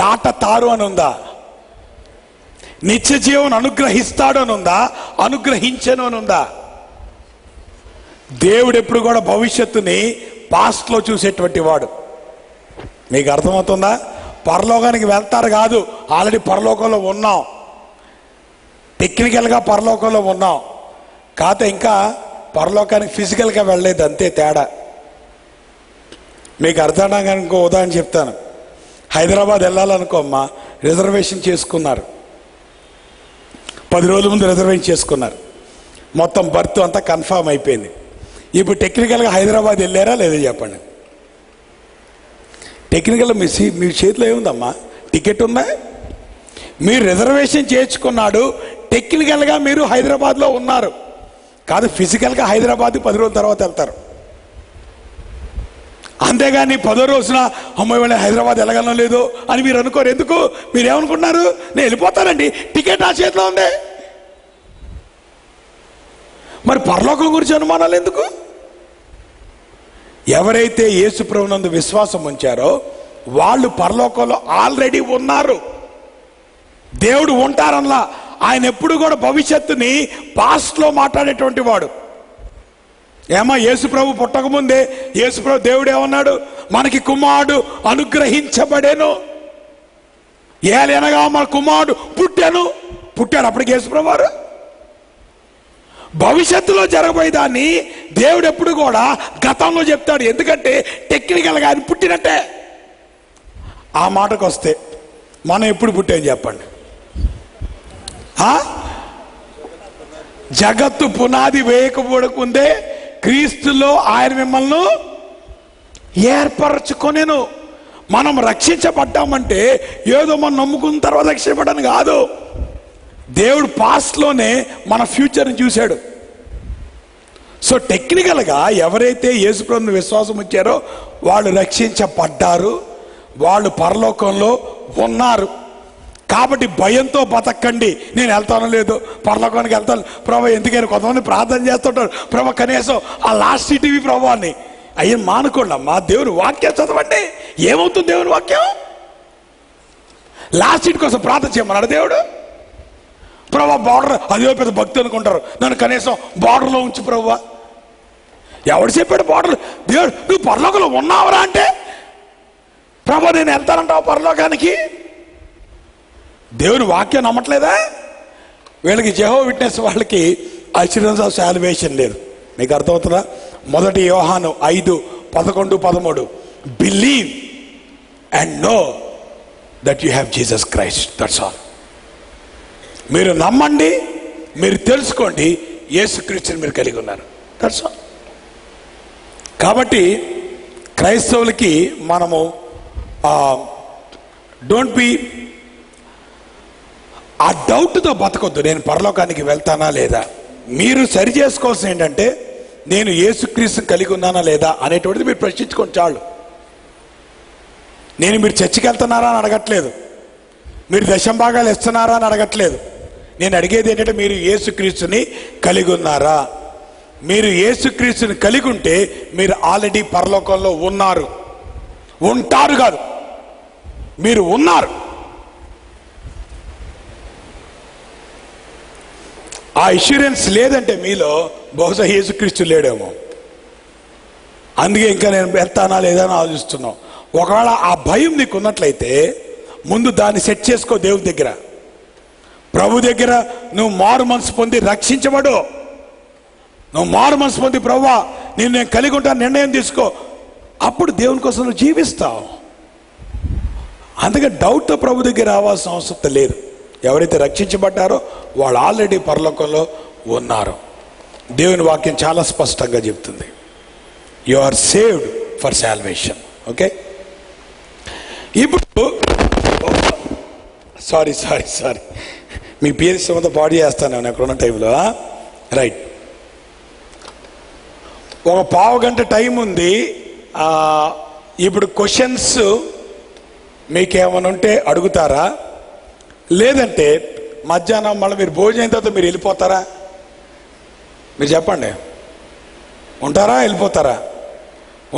దాటతారు అనుందా? నిత్య జీవం అనుగ్రహిస్తాడు అనుందా, అనుగ్రహించను అనుందా? దేవుడు ఎప్పుడు కూడా భవిష్యత్తుని పాస్ట్లో చూసేటువంటి వాడు. మీకు అర్థమవుతుందా? పరలోకానికి వెళ్తారు కాదు, ఆల్రెడీ పరలోకంలో ఉన్నాం. టెక్నికల్గా పరలోకంలో ఉన్నాం, కాకపోతే ఇంకా పరలోకానికి ఫిజికల్గా వెళ్ళలేదు, అంతే తేడా. మీకు అర్థం ఇంకో ఉదాహరణ చెప్తాను. హైదరాబాద్ వెళ్ళాలనుకో అమ్మా, రిజర్వేషన్ చేసుకున్నారు. 10 రోజుల ముందు రిజర్వేషన్ చేసుకున్నారు. మొత్తం బర్త్ అంతా కన్ఫామ్ అయిపోయింది. ఇప్పుడు టెక్నికల్గా హైదరాబాద్ వెళ్ళారా లేదా చెప్పండి. టెక్నికల్గా మీ చేతిలో ఏముందమ్మా? టికెట్ ఉందా? మీరు రిజర్వేషన్ చేసుకున్నాడు, టెక్నికల్గా మీరు హైదరాబాద్లో ఉన్నారు కాదు, ఫిజికల్గా హైదరాబాద్ 10 రోజుల తర్వాత వెళ్తారు. అంతేగాని 10వ రోజున అమ్మాయి వాళ్ళ హైదరాబాద్ వెళ్ళగలం లేదు అని మీరు అనుకోరు. ఎందుకు? మీరు ఏమనుకున్నారు? నేను వెళ్ళిపోతానండి, టికెట్ నా చేతిలో ఉందే. మరి పరలోకం గురించి అనుమానాలు ఎందుకు? ఎవరైతే యేసు ప్రభువునందు విశ్వాసం ఉంచారో వాళ్ళు పరలోకంలో ఆల్రెడీ ఉన్నారు. దేవుడు ఉంటారనలా. ఆయన ఎప్పుడు కూడా భవిష్యత్తుని పాస్ట్లో మాట్లాడేటువంటి వాడు. ఏమా యేసుప్రభు పుట్టకముందే యేసుప్రభు దేవుడు ఏమన్నాడు? మనకి కుమారుడు అనుగ్రహించబడేను, ఏలనగా మన కుమారుడు పుట్టాడు. అప్పటికి యేసుప్రభు వారు భవిష్యత్తులో జరగబోయేదాన్ని దేవుడు ఎప్పుడు కూడా గతంలో చెప్తాడు. ఎందుకంటే టెక్నికల్గా ఆయన పుట్టినట్టే. ఆ మాటకు వస్తే మనం ఎప్పుడు పుట్టాం చెప్పండి? జగత్తు పునాది వేయకపోవడకుందే క్రీస్తులో ఆయన మిమ్మల్ని ఏర్పరచుకొనెను. మనం రక్షించబడ్డామంటే ఏదో మనం నమ్ముకున్న తర్వాత రక్షించబడ్డాను కాదు. దేవుడు పాస్ట్లోనే మన ఫ్యూచర్ని చూశాడు. సో టెక్నికల్గా ఎవరైతే యేసుప్రభువుని విశ్వాసం వచ్చారో వాళ్ళు రక్షించబడ్డారు, వాళ్ళు పరలోకంలో ఉన్నారు. కాబట్టి భయంతో బతకండి. నేను వెళ్తానో లేదో, పరలోకానికి వెళ్తాను ప్రభా, ఎందుకని కొంతమంది ప్రార్థన చేస్తుంటారు, ప్రభా కనీసం ఆ లాస్ట్ సిటీవి ప్రభా అని. అయ్యి మానుకోండి అమ్మా, దేవుని వాక్యం చదవండి. ఏమవుతుంది దేవుని వాక్యం? లాస్ట్ సీట్ కోసం ప్రార్థన చేయమన్నాడు దేవుడు. ప్రభా బార్డర్, అదే పెద్ద భక్తి అనుకుంటారు, నన్ను కనీసం బార్డర్లో ఉంచు ప్రభా. ఎవడు చెప్పాడు బార్డర్? దేవుడు నువ్వు పరలోకంలో ఉన్నావురా అంటే, ప్రభా నేను వెళ్తానంటావు పరలోకానికి? దేవుని వాక్యం నమ్మట్లేదా? వీళ్ళకి జెహోవా విట్నెస్ వాళ్ళకి అష్యూరెన్స్ ఆఫ్ సాల్వేషన్ లేదు. మీకు అర్థమవుతుందా? 1 యోహాను 5:11-13 believe and know that you have Jesus Christ, that's all. మీరు నమ్మండి, మీరు తెలుసుకోండి, యేసుక్రీస్తుని మీరు కలిగి ఉన్నారు, దట్స్ ఆల్. కాబట్టి క్రైస్తవులకి మనము డోంట్ బి ఆ డౌట్తో బతకొద్దు. నేను పరలోకానికి వెళ్తానా లేదా? మీరు సరి చేసుకోవాల్సింది ఏంటంటే, నేను యేసుక్రీస్తుని కలిగి ఉన్నానా లేదా అనేటువంటిది మీరు ప్రశ్నించుకోండి చాలు. నేను మీరు చర్చికి వెళ్తున్నారా అని అడగట్లేదు, మీరు దశంభాగాలు ఇస్తున్నారా అని అడగట్లేదు. నేను అడిగేది ఏంటంటే, మీరు యేసుక్రీస్తుని కలిగి ఉన్నారా? మీరు యేసుక్రీస్తుని కలిగి ఉంటే మీరు ఆల్రెడీ పరలోకంలో ఉన్నారు. ఉంటారు కాదు, మీరు ఉన్నారు. ఆ ఇన్సూరెన్స్ లేదంటే మీలో బహుశా యేసుక్రీస్తు లేడేమో. అందుకే ఇంకా నేను వెళ్తానా లేదా అని ఆలోచిస్తున్నావు. ఒకవేళ ఆ భయం నీకు ఉన్నట్లయితే ముందు దాన్ని సెట్ చేసుకో దేవుని దగ్గర, ప్రభు దగ్గర. నువ్వు మారు మనసు పొంది రక్షించబడు. నువ్వు మారు మనసు పొంది ప్రభువా నేను కలిగి ఉంటాను నిర్ణయం తీసుకో. అప్పుడు దేవుని కోసం నువ్వు జీవిస్తావు. అందుకే డౌట్తో ప్రభు దగ్గర రావాల్సిన అవసరం లేదు. ఎవరైతే రక్షించబడ్డారో వాళ్ళు ఆల్రెడీ పరలోకంలో ఉన్నారు. దేవుని వాక్యం చాలా స్పష్టంగా చెప్తుంది, you are saved for salvation. Okay, ఇప్పుడు సారీ మీ పేరు మొత్తం పాడు చేస్తాను నేను ఎక్కడున్న టైంలో. రైట్, ఒక పావు గంట టైం ఉంది. ఇప్పుడు క్వశ్చన్స్ మీకేమైనా ఉంటే అడుగుతారా? లేదంటే మధ్యాహ్నం మళ్ళీ మీరు భోజనం అయిన తర్వాత మీరు వెళ్ళిపోతారా? మీరు చెప్పండి, ఉంటారా వెళ్ళిపోతారా?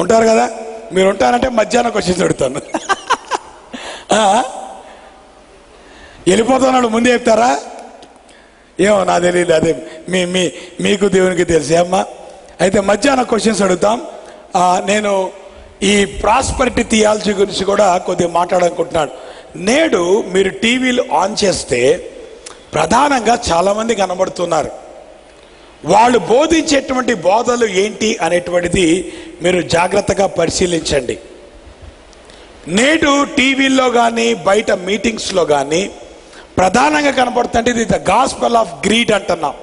ఉంటారు కదా. మీరు ఉంటారంటే మధ్యాహ్నం క్వశ్చన్స్ అడుగుతాను. వెళ్ళిపోతున్నాడు ముందే చెప్తారా? ఏమో నా తెలియదు, అదే మీకు దేవునికి తెలిసి అమ్మా. అయితే మధ్యాహ్నం క్వశ్చన్స్ అడుగుతాం. నేను ఈ ప్రాస్పరిటీ థియాలజీ గురించి కూడా కొద్దిగా మాట్లాడాలనుకుంటున్నాను. నేడు మీరు టీవీలు ఆన్ చేస్తే ప్రధానంగా చాలామంది కనబడుతున్నారు. వాళ్ళు బోధించేటువంటి బోధలు ఏంటి అనేటువంటిది మీరు జాగ్రత్తగా పరిశీలించండి. నేడు టీవీల్లో కానీ బయట మీటింగ్స్లో కానీ ప్రధానంగా కనబడుతుంటే ఇది ద గాస్పెల్ ఆఫ్ గ్రీడ్ అంటున్నాం,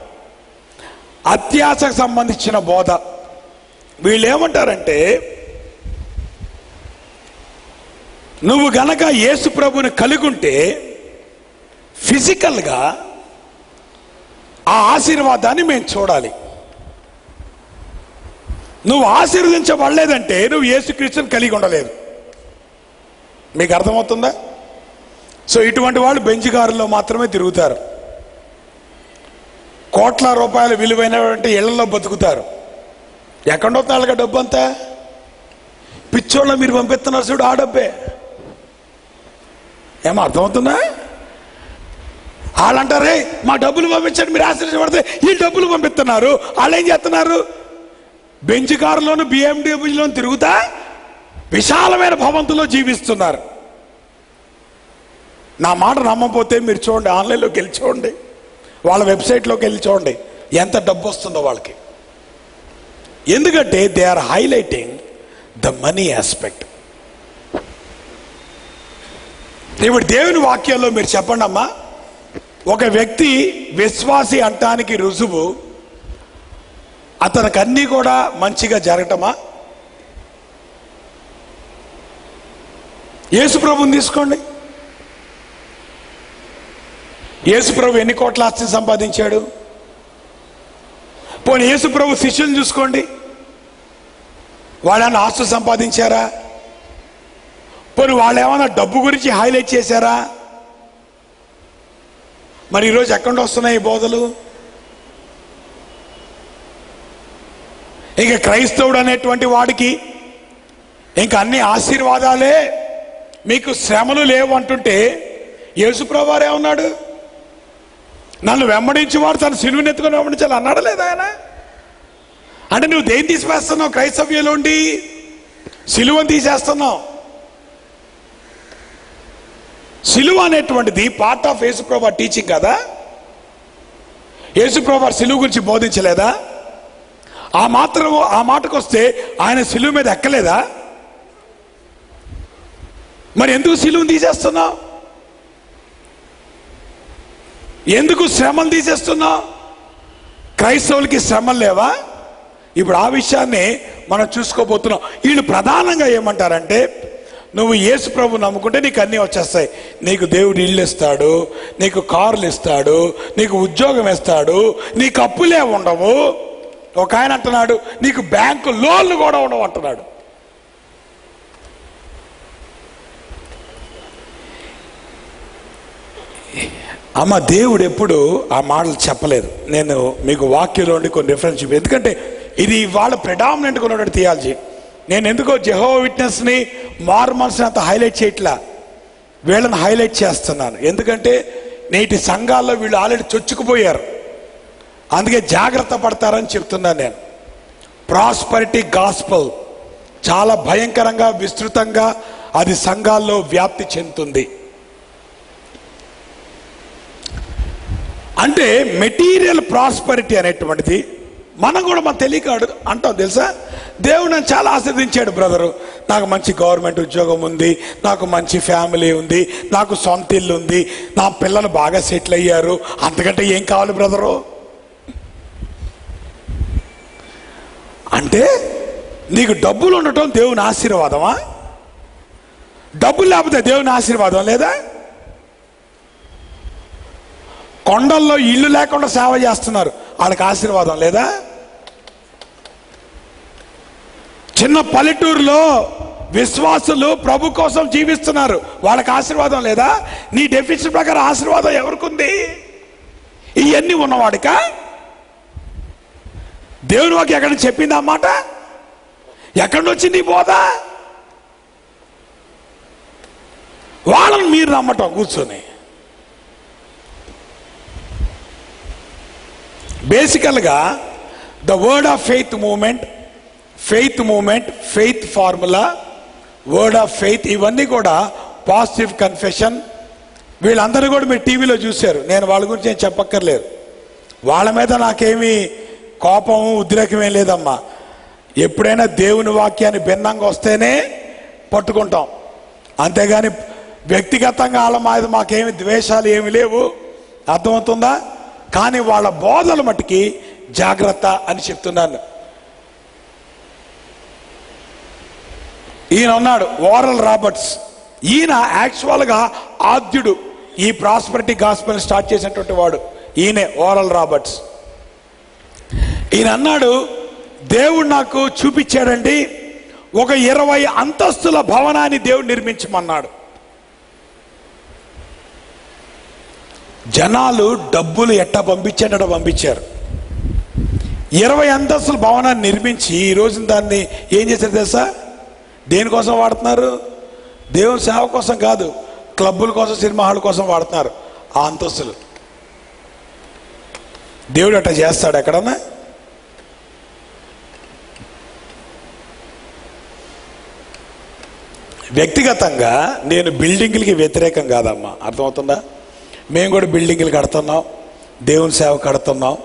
అత్యాశకు సంబంధించిన బోధ. వీళ్ళు ఏమంటారంటే, నువ్వు గనక యేసు ప్రభుని కలిగి ఉంటే ఫిజికల్గా ఆ ఆశీర్వాదాన్ని మేము చూడాలి. నువ్వు ఆశీర్వదించబడలేదంటే నువ్వు యేసుక్రీస్తుని కలిగి ఉండలేదు. మీకు అర్థమవుతుందా? సో ఇటువంటి వాళ్ళు బెంచ్ కారులో మాత్రమే తిరుగుతారు, కోట్ల రూపాయల విలువైనటువంటి ఇళ్లలో బతుకుతారు. ఎక్కడవుతాళ్ళగా డబ్బు అంతా? పిచ్చోళ్ళ మీరు పంపిస్తున్నారు చూడు, ఆ డబ్బే. ఏమో అర్థమవుతుందా? వాళ్ళంటారే మా డబ్బులు పంపించండి మీరు ఆశ్రయించబడితే, ఈ డబ్బులు పంపిస్తున్నారు. వాళ్ళు ఏం చేస్తున్నారు? బెంజ్ కారులోను బిఎండబ్ల్యూలోను తిరుగుతా విశాలమైన భవంతులో జీవిస్తున్నారు. నా మాట నమ్మకపోతే మీరు చూడండి, ఆన్లైన్లోకి వెళ్ళి చూడండి, వాళ్ళ వెబ్సైట్లోకి వెళ్ళి చూడండి ఎంత డబ్బు వస్తుందో వాళ్ళకి. ఎందుకంటే they are highlighting the money aspect. ఇప్పుడు దేవుని వాక్యాల్లో మీరు చెప్పండి అమ్మా, ఒక వ్యక్తి విశ్వాసి అంటానికి రుజువు అతనికి అన్నీ కూడా మంచిగా జరగటమా? యేసుప్రభుని తీసుకోండి. యేసుప్రభు ఎన్ని కోట్ల ఆస్తి సంపాదించాడు? పోనీ యేసుప్రభు శిష్యులను చూసుకోండి, వాళ్ళేమన్నా ఆస్తులు సంపాదించారా? పోనీ వాళ్ళు ఏమన్నా డబ్బు గురించి హైలైట్ చేశారా? మరి ఈరోజు ఎక్కడ వస్తున్నాయి ఈ బోధలు? ఇక క్రైస్తవుడు అనేటువంటి వాడికి ఇంకా అన్ని ఆశీర్వాదాలే, మీకు శ్రమలు లేవు అంటుంటే యేసుప్రభు వారు ఏమన్నాడు? నన్ను వెంబడించేవాడు తన సిలువను ఎత్తుకొని వెంబడించాలి అన్నాడు లేదా ఆయన? అంటే నువ్వు దేన్ని తీసివేస్తున్నావు? క్రైస్తవ్యంలోండి సిలువను తీసేస్తున్నావు. సిలువ అనేటువంటిది పార్ట్ ఆఫ్ యేసుప్రభు టీచింగ్ కదా. యేసుప్రభు సిలువ గురించి బోధించలేదా? ఆ మాటకు వస్తే ఆయన సిలువ మీద ఎక్కలేదా? మరి ఎందుకు సిలువను తీసేస్తున్నావు? ఎందుకు శ్రమలు తీసేస్తున్నావు? క్రైస్తవులకి శ్రమలు లేవా? ఇప్పుడు ఆ విషయాన్ని మనం చూసుకోబోతున్నాం. వీళ్ళు ప్రధానంగా ఏమంటారంటే, నువ్వు యేసు ప్రభు నమ్ముకుంటే నీకు అన్నీ వచ్చేస్తాయి. నీకు దేవుడు ఇల్లు ఇస్తాడు, నీకు కార్లు ఇస్తాడు, నీకు ఉద్యోగం ఇస్తాడు, నీకు అప్పులే ఉండవు. ఒక ఆయన అంటున్నాడు నీకు బ్యాంకు లోన్లు కూడా ఉండవు అంటున్నాడు. అమ్మ, దేవుడు ఎప్పుడు ఆ మాటలు చెప్పలేదు. నేను మీకు వాక్యంలోండి కొన్ని రిఫరెన్స్ చూపి, ఎందుకంటే ఇది వాళ్ళ ప్రెడామినెంట్గా ఉన్నటువంటి థియాలజీ. నేను ఎందుకో జెహోవా విట్నెస్ని, మార్మన్స్ని అంత హైలైట్ చేయట్లా, వీళ్ళని హైలైట్ చేస్తున్నాను. ఎందుకంటే నేటి సంఘాల్లో వీళ్ళు ఆల్రెడీ చొచ్చుకుపోయారు, అందుకే జాగ్రత్త పడతారని చెప్తున్నాను నేను. ప్రాస్పరిటీ గాస్పల్ చాలా భయంకరంగా విస్తృతంగా అది సంఘాల్లో వ్యాప్తి చెందుతుంది. అంటే మెటీరియల్ ప్రాస్పరిటీ అనేటువంటిది మనం కూడా మన తెలియక అంటాం తెలుసా. దేవుడు నన్ను చాలా ఆశీర్వదించాడు బ్రదరు, నాకు మంచి గవర్నమెంట్ ఉద్యోగం ఉంది, నాకు మంచి ఫ్యామిలీ ఉంది, నాకు సొంత ఇల్లు ఉంది, నా పిల్లలు బాగా సెటిల్ అయ్యారు, అంతకంటే ఏం కావాలి బ్రదరు? అంటే నీకు డబ్బులు ఉండటం దేవుని ఆశీర్వాదమా? డబ్బులు లేకపోతే దేవుని ఆశీర్వాదం లేదా? కొండల్లో ఇల్లు లేకుండా సేవ చేస్తున్నారు, వాళ్ళకి ఆశీర్వాదం లేదా? చిన్న పల్లెటూరులో విశ్వాసులు ప్రభు కోసం జీవిస్తున్నారు, వాళ్ళకి ఆశీర్వాదం లేదా? నీ డెఫినేషన్ ప్రకారం ఆశీర్వాదం ఎవరికి ఉంది? ఇవన్నీ ఉన్నవాడికా? దేవుని వాక్యం ఎక్కడ చెప్పింది అన్నమాట? ఎక్కడి వచ్చింది బోధ? వాళ్ళని మీరు నమ్మటం కూర్చొని. బేసికల్గా the word of faith movement, faith formula, word of faith, ఇవన్నీ కూడా పాజిటివ్ కన్ఫెషన్. వీళ్ళందరూ కూడా మీరు టీవీలో చూశారు, నేను వాళ్ళ గురించి ఏం చెప్పక్కర్లేదు. వాళ్ళ మీద నాకేమీ కోపము ఉద్రేకమేం లేదమ్మా. ఎప్పుడైనా దేవుని వాక్యాన్ని భిన్నంగా వస్తేనే పట్టుకుంటాం, అంతేగాని వ్యక్తిగతంగా వాళ్ళ మీద మాకేమి ద్వేషాలు ఏమి లేవు, అర్థమవుతుందా? కానీ వాళ్ళ బోధల మట్టుకి జాగ్రత్త అని చెప్తున్నాను. ఈయన ఉన్నాడు ఓరల్ రాబర్ట్స్, ఈయన యాక్చువల్గా ఆద్యుడు, ఈ ప్రాస్పరిటీ గాస్పెల్ స్టార్ట్ చేసినటువంటి వాడు ఈయనే, ఓరల్ రాబర్ట్స్. ఈయన అన్నాడు, దేవుడు నాకు చూపించాడండి, ఒక 20 అంతస్తుల భవనాన్ని దేవుడు నిర్మించమన్నాడు. జనాలు డబ్బులు ఎట్టా పంపించాడో పంపించారు. 20 అంతస్తుల భవనాన్ని నిర్మించి ఈ రోజు దాన్ని ఏం చేశారు తెలుసా? దేనికోసం వాడుతున్నారు? దేవుని సేవ కోసం కాదు, క్లబ్బుల కోసం, సినిమా హాల్ కోసం వాడుతున్నారు ఆ అంతస్తులు. దేవుడు అట్లా చేస్తాడు ఎక్కడన్నా? వ్యక్తిగతంగా నేను బిల్డింగ్లకి వ్యతిరేకం కాదమ్మా, అర్థమవుతుందా? మేము కూడా బిల్డింగ్లు కడుతున్నాం, దేవుని సేవ కడుతున్నాం.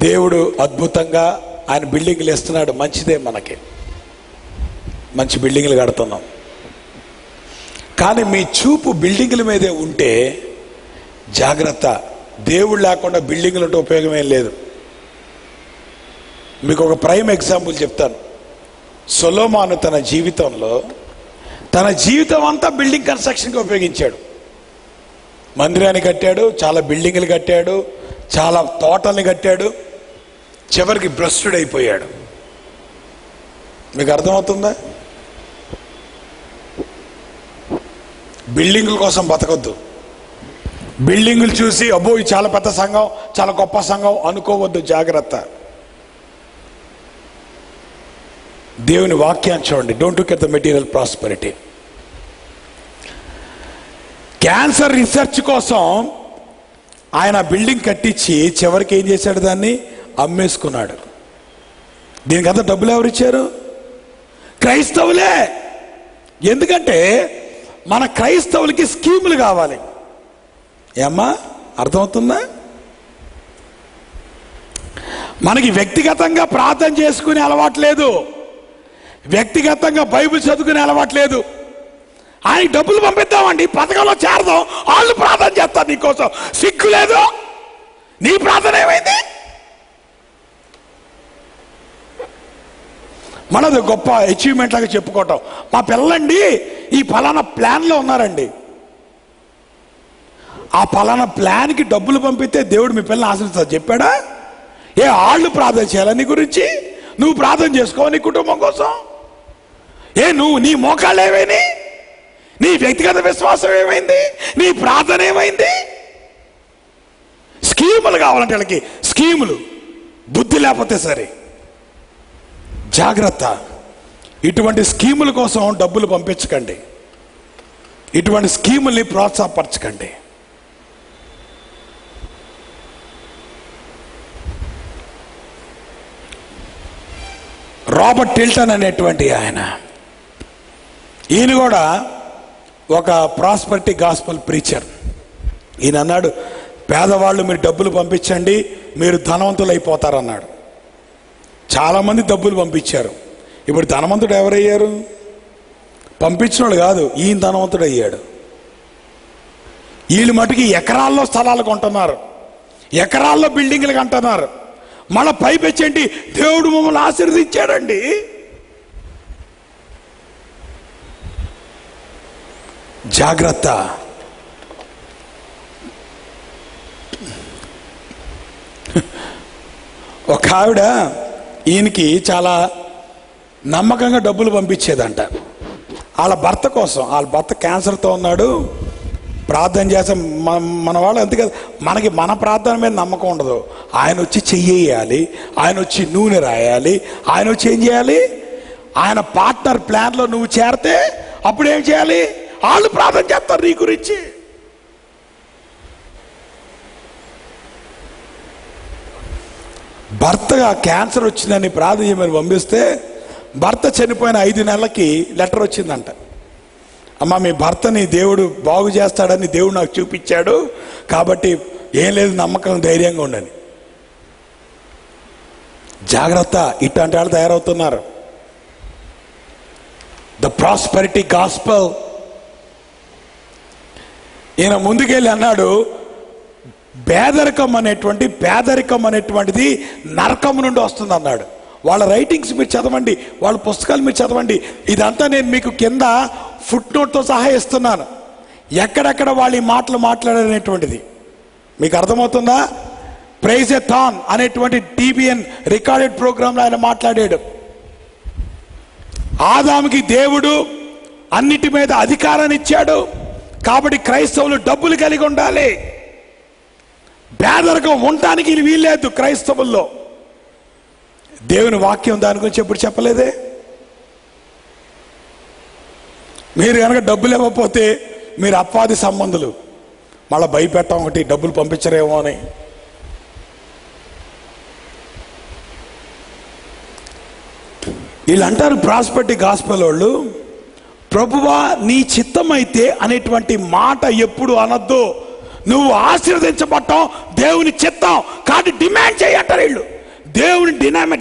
దేవుడు అద్భుతంగా ఆయన బిల్డింగ్లు ఇస్తున్నాడు, మంచిదే, మనకి మంచి బిల్డింగ్లు కడుతున్నాం. కానీ మీ చూపు బిల్డింగ్ల మీదే ఉంటే జాగ్రత్త. దేవుడు లేకుండా బిల్డింగ్లు ఉంటే ఉపయోగం ఏం లేదు. మీకు ఒక ప్రైమ్ ఎగ్జాంపుల్ చెప్తాను. సొలొమోను తన జీవితంలో తన జీవితం అంతా బిల్డింగ్ కన్స్ట్రక్షన్కి ఉపయోగించాడు. మందిరాన్ని కట్టాడు, చాలా బిల్డింగ్లు కట్టాడు, చాలా తోటల్ని కట్టాడు, చివరికి భ్రష్టుడైపోయాడు. మీకు అర్థమవుతుందా? బిల్డింగుల కోసం బతకొద్దు. బిల్డింగులు చూసి అబ్బో ఇది చాలా పెద్ద సంఘం, చాలా గొప్ప సంఘం అనుకోవద్దు, జాగ్రత్త. దేవుని వాక్యాన్ని చూడండి. Don't look at the material prosperity. Cancer research కోసం ఆయన బిల్డింగ్ కట్టించి చివరికి ఏం చేశాడు? దాన్ని అమ్మేసుకున్నాడు. దీనికంతా డబ్బులు ఎవరు ఇచ్చారు? క్రైస్తవులే. ఎందుకంటే మన క్రైస్తవులకి స్కీములు కావాలి. ఏమ్మా, అర్థమవుతుందా? మనకి వ్యక్తిగతంగా ప్రార్థన చేసుకునే అలవాటు లేదు, వ్యక్తిగతంగా బైబిల్ చదువుకునే అలవాటు లేదు. ఆయనకి డబ్బులు పంపిద్దామండి, పథకంలో చేరదాం, వాళ్ళు ప్రార్థన చేస్తారు నీకోసం. సిగ్గు లేదు? నీ ప్రార్థన ఏమైంది? మనది గొప్ప అచీవ్మెంట్ లాగా చెప్పుకోవటం. మా పిల్లలండి ఈ ఫలానా ప్లాన్లో ఉన్నారండి, ఆ ఫలానా ప్లాన్కి డబ్బులు పంపిస్తే దేవుడు మీ పిల్లల్ని ఆశిస్తాడు చెప్పాడా? వాళ్ళు ప్రార్థన చేయాలా నీ గురించి? నువ్వు ప్రార్థన చేసుకో నీ కుటుంబం కోసం. నువ్వు నీ మోకాళ్ళు ఏమైంది? నీ వ్యక్తిగత విశ్వాసం ఏమైంది? నీ ప్రార్థన ఏమైంది? స్కీములు కావాలంటే వాళ్ళకి స్కీములు. బుద్ధి లేకపోతే సరే, జాగ్రత్త. ఇటువంటి స్కీముల కోసం డబ్బులు పంపించకండి, ఇటువంటి స్కీముల్ని ప్రోత్సాహపరచకండి. రాబర్ట్ టిల్టన్ అనేటువంటి ఈయన కూడా ఒక ప్రాస్పరిటీ గాస్పల్ ప్రీచర్. ఈయన అన్నాడు, పేదవాళ్ళు మీరు డబ్బులు పంపించండి, మీరు ధనవంతులు అయిపోతారన్నాడు. చాలామంది డబ్బులు పంపించారు. ఇప్పుడు ధనవంతుడు ఎవరయ్యారు? పంపించిన వాళ్ళు కాదు, ఈయన ధనవంతుడు అయ్యాడు. వీళ్ళు మటుకి ఎకరాల్లో స్థలాలు కొంటున్నారు, ఎకరాల్లో బిల్డింగ్లు కంటున్నారు. మన పైపెచ్చండి దేవుడు మమ్మల్ని ఆశీర్వదించాడండి. జాగ్రత్త. ఒక ఆవిడ ఈయనకి చాలా నమ్మకంగా డబ్బులు పంపించేదంట. వాళ్ళ భర్త కోసం. వాళ్ళ భర్త క్యాన్సర్తో ఉన్నాడు, ప్రార్థన చేస్తే మన వాళ్ళు అంతే కదా, మనకి మన ప్రార్థన మీద నమ్మకం ఉండదు. ఆయన వచ్చి చెయ్యాలి, ఆయన వచ్చి నూనె రాయాలి, ఆయన వచ్చి ఏం చేయాలి? ఆయన పార్ట్నర్ ప్లాన్లో నువ్వు చేరితే అప్పుడు ఏం చేయాలి? వాళ్ళు ప్రార్థన చేస్తారు నీ గురించి. భర్తగా క్యాన్సర్ వచ్చిందని ప్రార్థన చేయమని పంపిస్తే భర్త చనిపోయిన 5 నెలలకి లెటర్ వచ్చిందంట. అమ్మ, మీ భర్తని దేవుడు బాగు చేస్తాడని దేవుడు నాకు చూపించాడు, కాబట్టి ఏం లేదు, నమ్మకం, ధైర్యంగా ఉండని. జాగ్రత్త. ఇట్లాంటి వాళ్ళు తయారవుతున్నారు. The prosperity gospel. ఈయన ముందుకెళ్ళి అన్నాడు, పేదరికం అనేటువంటిది నరకం నుండి వస్తుంది అన్నాడు. వాళ్ళ రైటింగ్స్ మీరు చదవండి, వాళ్ళ పుస్తకాలు మీరు చదవండి. ఇదంతా నేను మీకు కింద ఫుట్ నోట్తో సహా ఇస్తున్నాను, ఎక్కడెక్కడ వాళ్ళు ఈ మాటలు మాట్లాడనేటువంటిది. మీకు అర్థమవుతుందా? ప్రైజ్ ఎ థాన్ అనేటువంటి TBN రికార్డెడ్ ప్రోగ్రాంలో ఆయన మాట్లాడాడు. ఆదాముకి దేవుడు అన్నిటి మీద అధికారాన్ని ఇచ్చాడు, కాబట్టి క్రైస్తవులు డబ్బులు కలిగి ఉండాలి. పేదరికం ఉండటానికి వీల్లేదు క్రైస్తవుల్లో. దేవుని వాక్యం దాని గురించి ఎప్పుడు చెప్పలేదే. మీరు కనుక డబ్బులు ఇవ్వకపోతే మీరు అపవాది సంబంధులు, మళ్ళీ భయపెట్టం ఒకటి, డబ్బులు పంపించరేమో అని. వీళ్ళు అంటారు ప్రాస్పెరిటీ గాస్పెల్ వాళ్ళు, ప్రభువా నీ చిత్తమైతే అనేటువంటి మాట ఎప్పుడు అనొద్దు. నువ్వు ఆశీర్వదించబడటం దేవుని చిత్తం కాబట్టి డిమాండ్ చేయటరు వీళ్ళు. దేవుని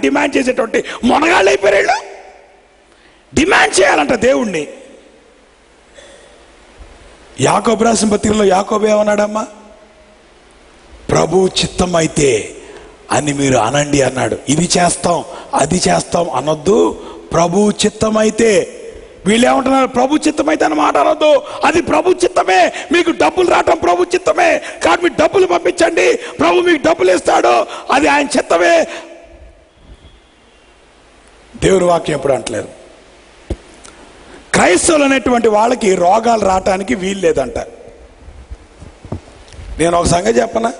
డిమాండ్ చేసేటువంటి మొనగాళ్ళు అయిపోయారు వీళ్ళు. డిమాండ్ చేయాలంట దేవుణ్ణి. యాకోబు రాసిన పత్రికలో యాకోబు ఏమన్నాడమ్మా? ప్రభు చిత్తం అయితే అని మీరు అనండి అన్నాడు. ఇది చేస్తాం అది చేస్తాం అనొద్దు, ప్రభు చిత్తం అయితే. వీళ్ళు ఏమంటున్నారు? ప్రభు చిత్తం అయితే అని మాట అనొద్దు. అది ప్రభు చిత్తమే. మీకు డబ్బులు రావటం ప్రభు చిత్తమే కాబట్టి మీకు డబ్బులు పంపించండి, ప్రభు మీకు డబ్బులు ఇస్తాడు, అది ఆయన చిత్తమే. దేవుని వాక్యం ఎప్పుడు అంటలేదు. క్రైస్తవులు అనేటువంటి వాళ్ళకి రోగాలు రావటానికి వీలు లేదంట. నేను ఒక సంగతి చెప్పనా?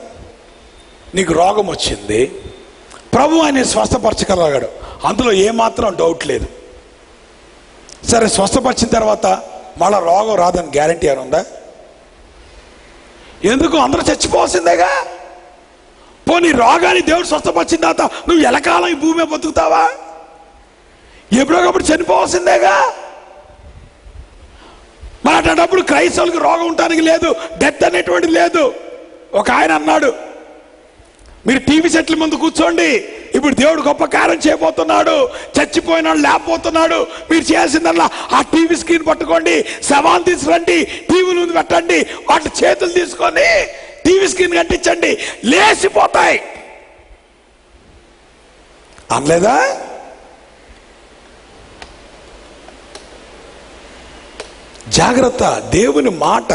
నీకు రోగం వచ్చింది, ప్రభు ఆయన స్వస్థపరచగలగాడు, అందులో ఏమాత్రం డౌట్ లేదు. సరే, స్వస్థపరిచిన తర్వాత మళ్ళా రోగం రాదని గ్యారంటీ అని ఉందా? ఎందుకు? అందరూ చచ్చిపోవాల్సిందేగా. పోనీ రోగాన్ని దేవుడు స్వస్థపరిచిన తర్వాత నువ్వు ఎలకాలం ఈ భూమి బతుకుతావా? ఎప్పుడొకప్పుడు చనిపోవాల్సిందేగా. మరి అటువంటిప్పుడు క్రైస్తవులకు రోగం ఉండడానికి లేదు, డెత్ అనేటువంటిది లేదు. ఒక ఆయన అన్నాడు, మీరు టీవీ సెట్ల ముందు కూర్చోండి, ఇప్పుడు దేవుడు గొప్ప కార్యం చేయబోతున్నాడు, చచ్చిపోయిన వాళ్ళు లేకపోతున్నాడు, మీరు చేయాల్సిందల్లా ఆ టీవీ స్క్రీన్ పట్టుకోండి, శవాలు తీసుకురండి, టీవీ ముందు పెట్టండి, వాటి చేతులు తీసుకొని టీవీ స్క్రీన్ కట్టించండి, లేచిపోతాయి అనలేదా? జాగ్రత్త. దేవుని మాట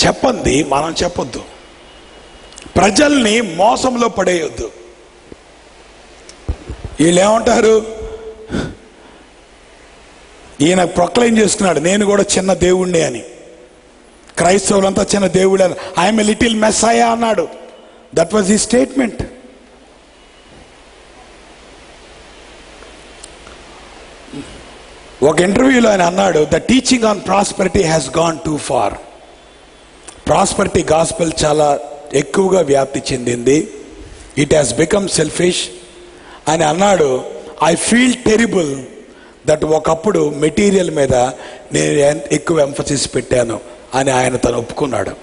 చెప్పండి, మనం చెప్పొద్దు. ప్రజల్ని మోసంలో పడేయొద్దు. వీళ్ళు ఏమంటారు? ఈయన ప్రొక్లైమ్ చేసుకున్నాడు, నేను కూడా చిన్న దేవుణ్ణి అని. క్రైస్తవులంతా చిన్న దేవుడు అని. ఐఎమ్ ఎ లిటిల్ మెస్సయా అన్నాడు. That was the statement. ఒక ఇంటర్వ్యూలో ఆయన అన్నాడు, the teaching on prosperity has gone too far. Prosperity gospel చాలా ఎక్కువగా వ్యాప్తి చెందింది. ఇట్ హ్యాస్ బికమ్ సెల్ఫిష్ అని అన్నాడు. ఐ ఫీల్ టెరిబుల్ దట్ ఒకప్పుడు మెటీరియల్ మీద నేను ఎక్కువ ఎంఫసిస్ పెట్టాను అని ఆయన తను ఒప్పుకున్నాడు.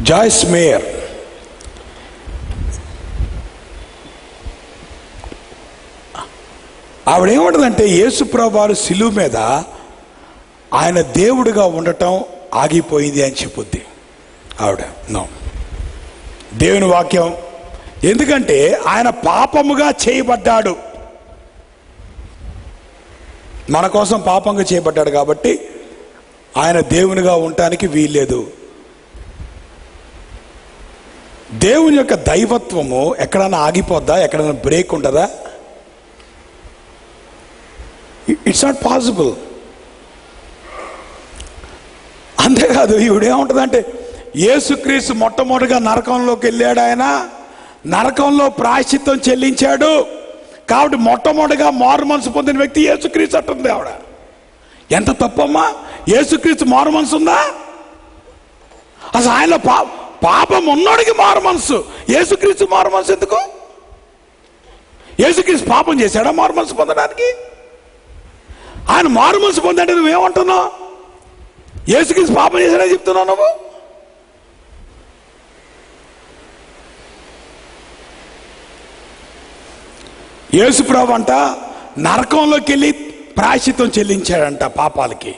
జాయిస్ మేయర్ ఆవిడేమంటుందంటే, యేసుప్రభువు వారు శిలువ మీద ఆయన దేవుడిగా ఉండటం ఆగిపోయింది అని చెప్పుద్ది ఆవిడ. నో, దేవుని వాక్యం. ఎందుకంటే ఆయన పాపముగా చేయబడ్డాడు, మన కోసం పాపంగా చేయబడ్డాడు కాబట్టి ఆయన దేవునిగా ఉండటానికి వీల్లేదు. దేవుని యొక్క దైవత్వము ఎక్కడైనా ఆగిపోద్దా? ఎక్కడైనా బ్రేక్ ఉంటుందా? It's not possible. అంతేకాదు, ఈవిడేముంటుందంటే, యేసుక్రీస్తు మొట్టమొదటిగా నరకంలోకి వెళ్ళాడు. ఆయన నరకంలో ప్రాయశ్చిత్తం చెల్లించాడు కాబట్టి మొట్టమొదటిగా మారు మనసు పొందిన వ్యక్తి యేసుక్రీస్తు అంటుంది ఆవిడ. ఎంత తప్పమ్మా! యేసుక్రీస్తు మారు మనసు ఉందా? అసలు ఆయనలో పాపం ఉన్నోడికి మారు మనసు, యేసుక్రీస్తు మారు మనసు ఎందుకు? యేసుక్రీస్తు పాపం చేశాడా మారు మనసు పొందడానికి? ఆయన మారు మనసు పొందంటే నువ్వేమంటున్నావు? యేసుక్రీస్తు పాపం చేశాడని చెప్తున్నావు నువ్వు. యేసుప్రభు అంట నరకంలోకి వెళ్ళి ప్రాయశ్చిత్తం చెల్లించాడంట పాపాలకి.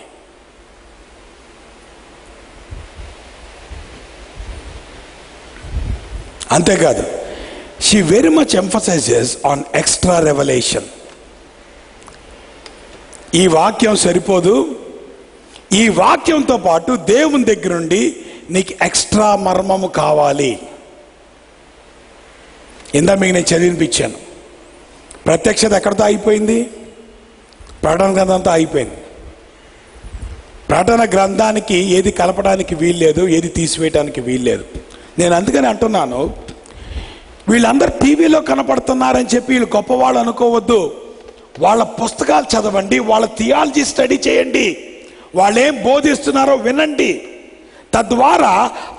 అంతేకాదు, she very much emphasises on extra revolution. ఈ వాక్యం సరిపోదు, ఈ వాక్యంతో పాటు దేవుని దగ్గర నుండి నీకు ఎక్స్ట్రా మర్మము కావాలి. ఇందా మీకు నేను చదివినిపించాను. ప్రత్యక్షత ఎక్కడితో అయిపోయింది? ప్రకటన గ్రంథంతో అయిపోయింది. ప్రకటన గ్రంథానికి ఏది కలపడానికి వీల్లేదు, ఏది తీసివేయడానికి వీల్లేదు. నేను అందుకని అంటున్నాను, వీళ్ళందరూ టీవీలో కనపడుతున్నారని చెప్పి వీళ్ళు గొప్పవాళ్ళు అనుకోవద్దు. వాళ్ళ పుస్తకాలు చదవండి, వాళ్ళ థియాలజీ స్టడీ చేయండి, వాళ్ళు ఏం బోధిస్తున్నారో వినండి. తద్వారా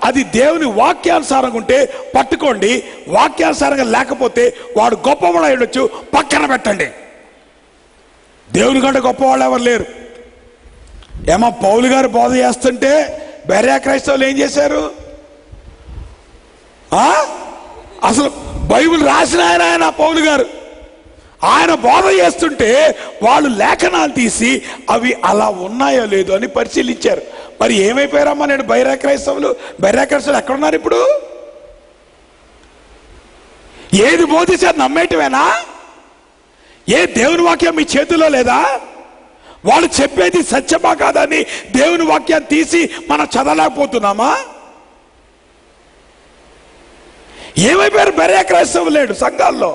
అది దేవుని వాక్యానుసారంగా ఉంటే పట్టుకోండి, వాక్యానుసారంగా లేకపోతే వాడు గొప్పవాడు అయి ఉండొచ్చు, పక్కన పెట్టండి. దేవుని కంటే గొప్పవాళ్ళు ఎవరు లేరు. ఏమో పౌలు గారు బోధ చేస్తుంటే బెర్యా క్రైస్తవులు ఏం చేశారు? అసలు బైబిల్ రాసిన ఆయన పౌలు గారు, ఆయన బోధ చేస్తుంటే వాళ్ళు లేఖనాలు తీసి అవి అలా ఉన్నాయో లేదో అని పరిశీలించారు. మరి ఏమైపోయారమ్మా నేను బెర్యా క్రైస్తవులు ఎక్కడున్నారు ఇప్పుడు? ఏది బోధించారు నమ్మేయటమేనా? ఏ దేవుని వాక్యం మీ చేతిలో లేదా? వాళ్ళు చెప్పేది సత్యమా కాదని దేవుని వాక్యాన్ని తీసి మనం చదవలేకపోతున్నామా? ఏమైపోయారు బెర్యా క్రైస్తవులు లేడు సంఘాల్లో.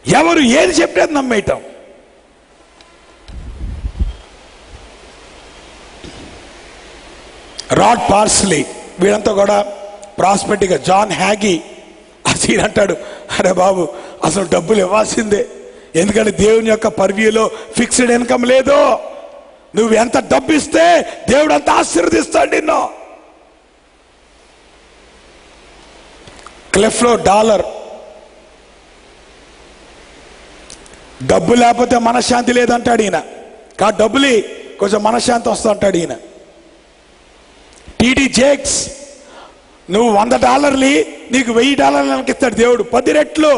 ఎవరు ఏది చెప్పేది నమ్మేయటం. రాడ్ పార్స్లీ వీళ్ళంతా కూడా ప్రాస్పెక్ట్గా, జాన్ హ్యాగీ అసలు అంటాడు, అరే బాబు అసలు డబ్బులు ఇవ్వాల్సిందే, ఎందుకంటే దేవుని యొక్క పర్వ్యూలో ఫిక్స్డ్ ఇన్కమ్ లేదు. నువ్వు ఎంత డబ్బు ఇస్తే దేవుడు అంత ఆశీర్వదిస్తాడు నిన్ను. క్లెఫ్లో డాలర్, డబ్బు లేకపోతే మనశ్శాంతి లేదంటాడు ఈయన, డబ్బులి కొంచెం మనశ్శాంతి వస్తా అంటాడు ఈయన. టీడీ జేక్స్, నువ్వు $100 నీకు $1000 ఇస్తాడు దేవుడు 10 రెట్లు.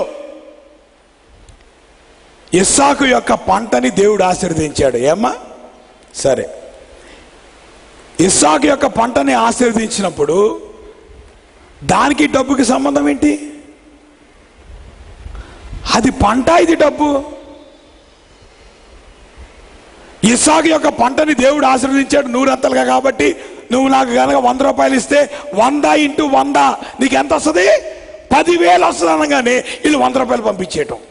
ఇస్సాకు యొక్క పంటని దేవుడు ఆశీర్వదించాడు. ఏమ్మా సరే, ఇస్సాకు యొక్క పంటని ఆశీర్వదించినప్పుడు దానికి డబ్బుకి సంబంధం ఏంటి? అది పంట, ఇది డబ్బు. ఇస్సాకు యొక్క పంటని దేవుడు ఆశీర్వదించాడు 100 అంతలుగా. కాబట్టి నువ్వు నాకు కనుక $100 ఇస్తే 100 × 100 నీకు ఎంత వస్తుంది? 10,000 వస్తుంది అనగానే వీళ్ళు $100 పంపించేయటం.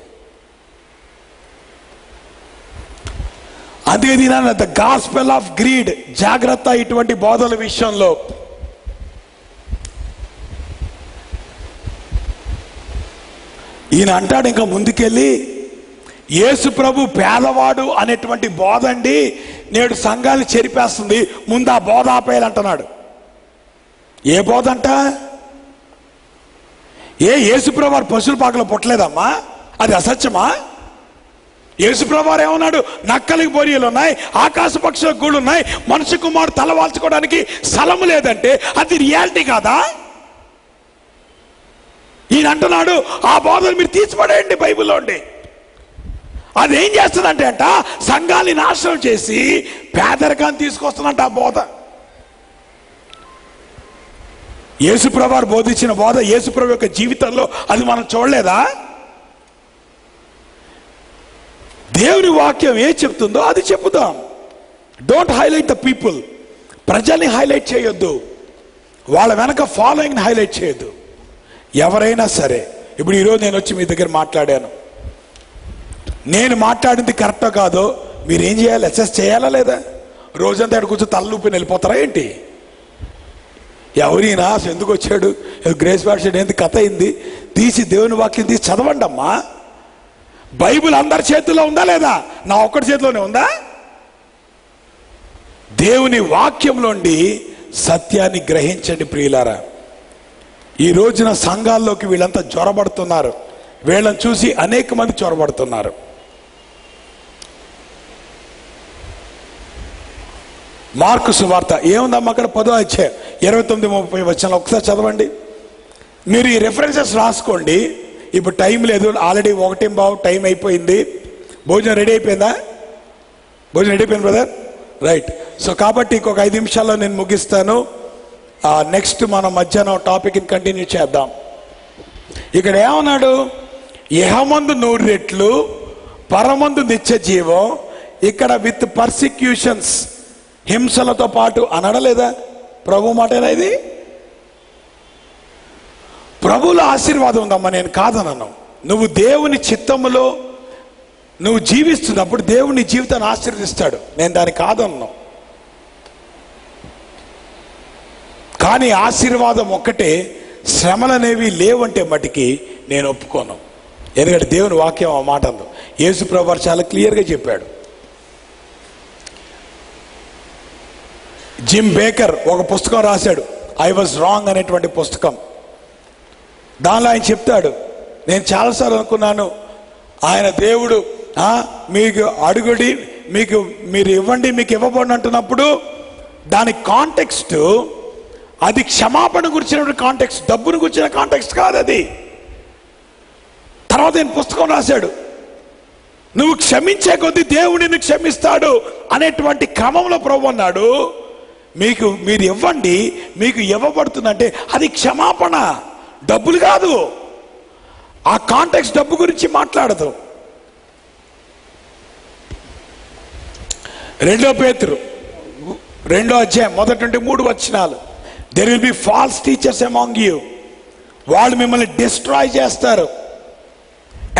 అందుకే దీని ద గాస్పెల్ ఆఫ్ గ్రీడ్. జాగ్రత్త ఇటువంటి బోధల విషయంలో. ఈయన అంటాడు ఇంకా ముందుకెళ్ళి, యేసు ప్రభు పేదవాడు అనేటువంటి బోధ అండి నేడు సంఘాలు చెరిపేస్తుంది, ముందు ఆ బోధ ఆపేయాలంటున్నాడు. ఏ బోధ అంట? యేసు ప్రభు వారు పశువుల పాకలో పుట్టలేదమ్మా, అది అసత్యమా? యేసు ప్రభు వారు ఏమన్నాడు? నక్కలకి బొరియలు ఉన్నాయి, ఆకాశ పక్షులకు గూళ్ళు ఉన్నాయి, మనుష్య కుమారుడు తలవాల్చుకోవడానికి స్థలము లేదంటే అది రియాలిటీ కాదా? ఈయన అంటున్నాడు ఆ బోధను మీరు తీసిపడేయండి బైబిల్లో ఉండి. అదేం చేస్తుందంటే అంట సంఘాన్ని నాశనం చేసి పేదరికాన్ని తీసుకొస్తుందంట ఆ బోధ. యేసుప్రభు వారు బోధించిన బోధ యేసుప్రభు యొక్క జీవితంలో అది మనం చూడలేదా? దేవుని వాక్యం ఏ చెప్తుందో అది చెప్పుదాం. Don't highlight the people. ప్రజల్ని హైలైట్ చేయొద్దు, వాళ్ళ వెనక ఫాలోయింగ్ని హైలైట్ చేయొద్దు. ఎవరైనా సరే, ఇప్పుడు ఈరోజు నేను వచ్చి మీ దగ్గర మాట్లాడాను, నేను మాట్లాడింది కరెక్టో కాదో మీరు ఏం చేయాలి? అసెస్ చేయాలా లేదా? రోజంతా అక్కడ కూర్చొని తలూపిని వెళ్ళిపోతారా ఏంటి? ఎవరైనా ఎందుకు వచ్చాడు, గ్రేస్ వాట్సెడ్ ఏంది కథ అయింది, తీసి దేవుని వాక్యం తీసి చదవండి అమ్మా. బైబిల్ అందరి చేతిలో ఉందా లేదా? నా ఒక్కడి చేతిలోనే ఉందా? దేవుని వాక్యంలోండి సత్యాన్ని గ్రహించండి ప్రియులారా. ఈ రోజున సంఘాల్లోకి వీళ్ళంతా జ్వరబడుతున్నారు, వీళ్ళని చూసి అనేక మంది జ్వరబడుతున్నారు. మార్కు సువార్త ఏముందమ్మా అక్కడ 10వ అధ్యాయం 29-30 వచనాలు ఒకసారి చదవండి. మీరు ఈ రెఫరెన్సెస్ రాసుకోండి. ఇప్పుడు టైం లేదు, ఆల్రెడీ 1:15 టైం అయిపోయింది. భోజనం రెడీ అయిపోయిందా? భోజనం రెడీ అయిపోయింది బ్రదర్, రైట్. సో కాబట్టి ఇంకొక 5 నిమిషాల్లో నేను ముగిస్తాను. నెక్స్ట్ మనం మధ్యాహ్నం టాపిక్ని కంటిన్యూ చేద్దాం. ఇక్కడ ఏమన్నాడు? యెహోమందు 100 రెట్లు, పరమందు నిత్య జీవం. ఇక్కడ విత్ పర్సిక్యూషన్స్, హింసలతో పాటు అనడలేదా? ప్రభు మాటేనా ఇది? ప్రభువుల ఆశీర్వాదం ఉందమ్మా, నేను కాదనను. నువ్వు దేవుని చిత్తములో నువ్వు జీవిస్తున్నప్పుడు దేవుని జీవితాన్ని ఆశీర్వదిస్తాడు, నేను దాన్ని కాదన్ను. కానీ ఆశీర్వాదం ఒక్కటే, శ్రమలు అనేవి లేవంటే మటుకి నేను ఒప్పుకోను. ఎందుకంటే దేవుని వాక్యం ఆ మాట అందు. యేసు ప్రభువు చాలా క్లియర్గా చెప్పాడు. జిమ్ బేకర్ ఒక పుస్తకం రాశాడు, ఐ వాజ్ రాంగ్ అనేటువంటి పుస్తకం. దానిలో ఆయన చెప్తాడు, నేను చాలాసార్లు అనుకున్నాను ఆయన దేవుడు మీకు అడుగుడి మీకు మీరు ఇవ్వండి మీకు ఇవ్వబడి అంటున్నప్పుడు దాని కాంటెక్స్ట్ అది క్షమాపణ గురించినటువంటి కాంటెక్స్ట్, డబ్బును గురించిన కాంటెక్స్ట్ కాదు అది. తర్వాత ఆయన పుస్తకం రాశాడు, నువ్వు క్షమించే కొద్దీ దేవుడు నిన్ను క్షమిస్తాడు అనేటువంటి క్రమంలో ప్రభు అన్నాడు, మీరు ఇవ్వండి మీకు ఇవ్వబడుతుందంటే అది క్షమాపణ, డబ్బులు కాదు. ఆ కాంటెక్స్ట్ డబ్బు గురించి మాట్లాడదు. 2 పేతురు 2వ అధ్యాయం 1-3 వచనాలు, there will be false teachers among you, వాళ్ళు మిమ్మల్ని డిస్ట్రాయ్ చేస్తారు,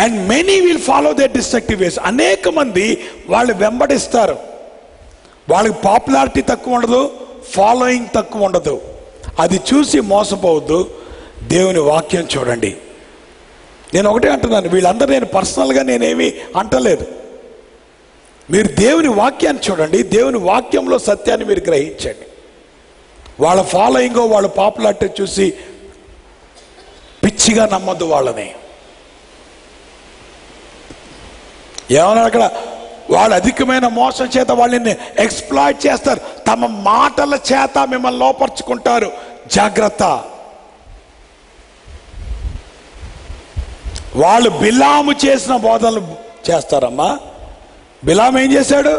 and many will follow their destructive ways, అనేక మంది వాళ్ళు వెంబడిస్తారు. వాళ్ళకి పాపులారిటీ తక్కువ ఉండదు, ఫాలోయింగ్ తక్కువ ఉండదు. అది చూసి మోసపోవద్దు. దేవుని వాక్యం చూడండి. నేను ఒకటే అంటున్నాను, వీళ్ళందరూ నేను పర్సనల్గా నేనేమి అంటలేదు. మీరు దేవుని వాక్యాన్ని చూడండి, దేవుని వాక్యంలో సత్యాన్ని మీరు గ్రహించండి. వాళ్ళ ఫాలోయింగ్ వాళ్ళ పాపులారిటీ చూసి పిచ్చిగా నమ్మద్దు వాళ్ళని. ఏమన్నా అక్కడ వాళ్ళు అధికమైన మోసం చేత వాళ్ళని ఎక్స్ప్లాయిట్ చేస్తారు, తమ మాటల చేత మిమ్మల్ని లోపరుచుకుంటారు. జాగ్రత్త. వాళ్ళు బిలాము చేసిన బోధనలు చేస్తారమ్మా. బిలాము ఏం చేశాడు?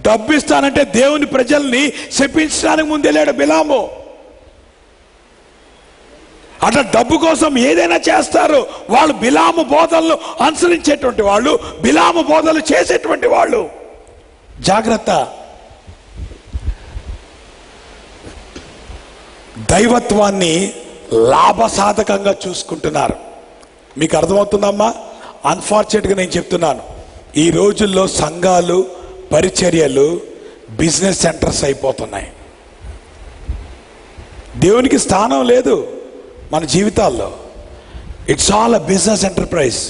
డబ్బు ఇస్తానంటే దేవుని ప్రజల్ని శపించడానికి ముందు వెళ్ళాడు బిలాము. అట్లా డబ్బు కోసం ఏదైనా చేస్తారు వాళ్ళు. బిలాము బోధనలు అనుసరించేటువంటి వాళ్ళు, బిలాము బోధనలు చేసేటువంటి వాళ్ళు. జాగ్రత్త. దైవత్వాన్ని లాభసాధకంగా చూసుకుంటున్నారు. మీకు అర్థమవుతుందమ్మా? అన్ఫార్చునేట్గా నేను చెప్తున్నాను, ఈ రోజుల్లో సంఘాలు పరిచర్యలు బిజినెస్ సెంటర్స్ అయిపోతున్నాయి. దేవునికి స్థానం లేదు మన జీవితాల్లో. It's all a business enterprise.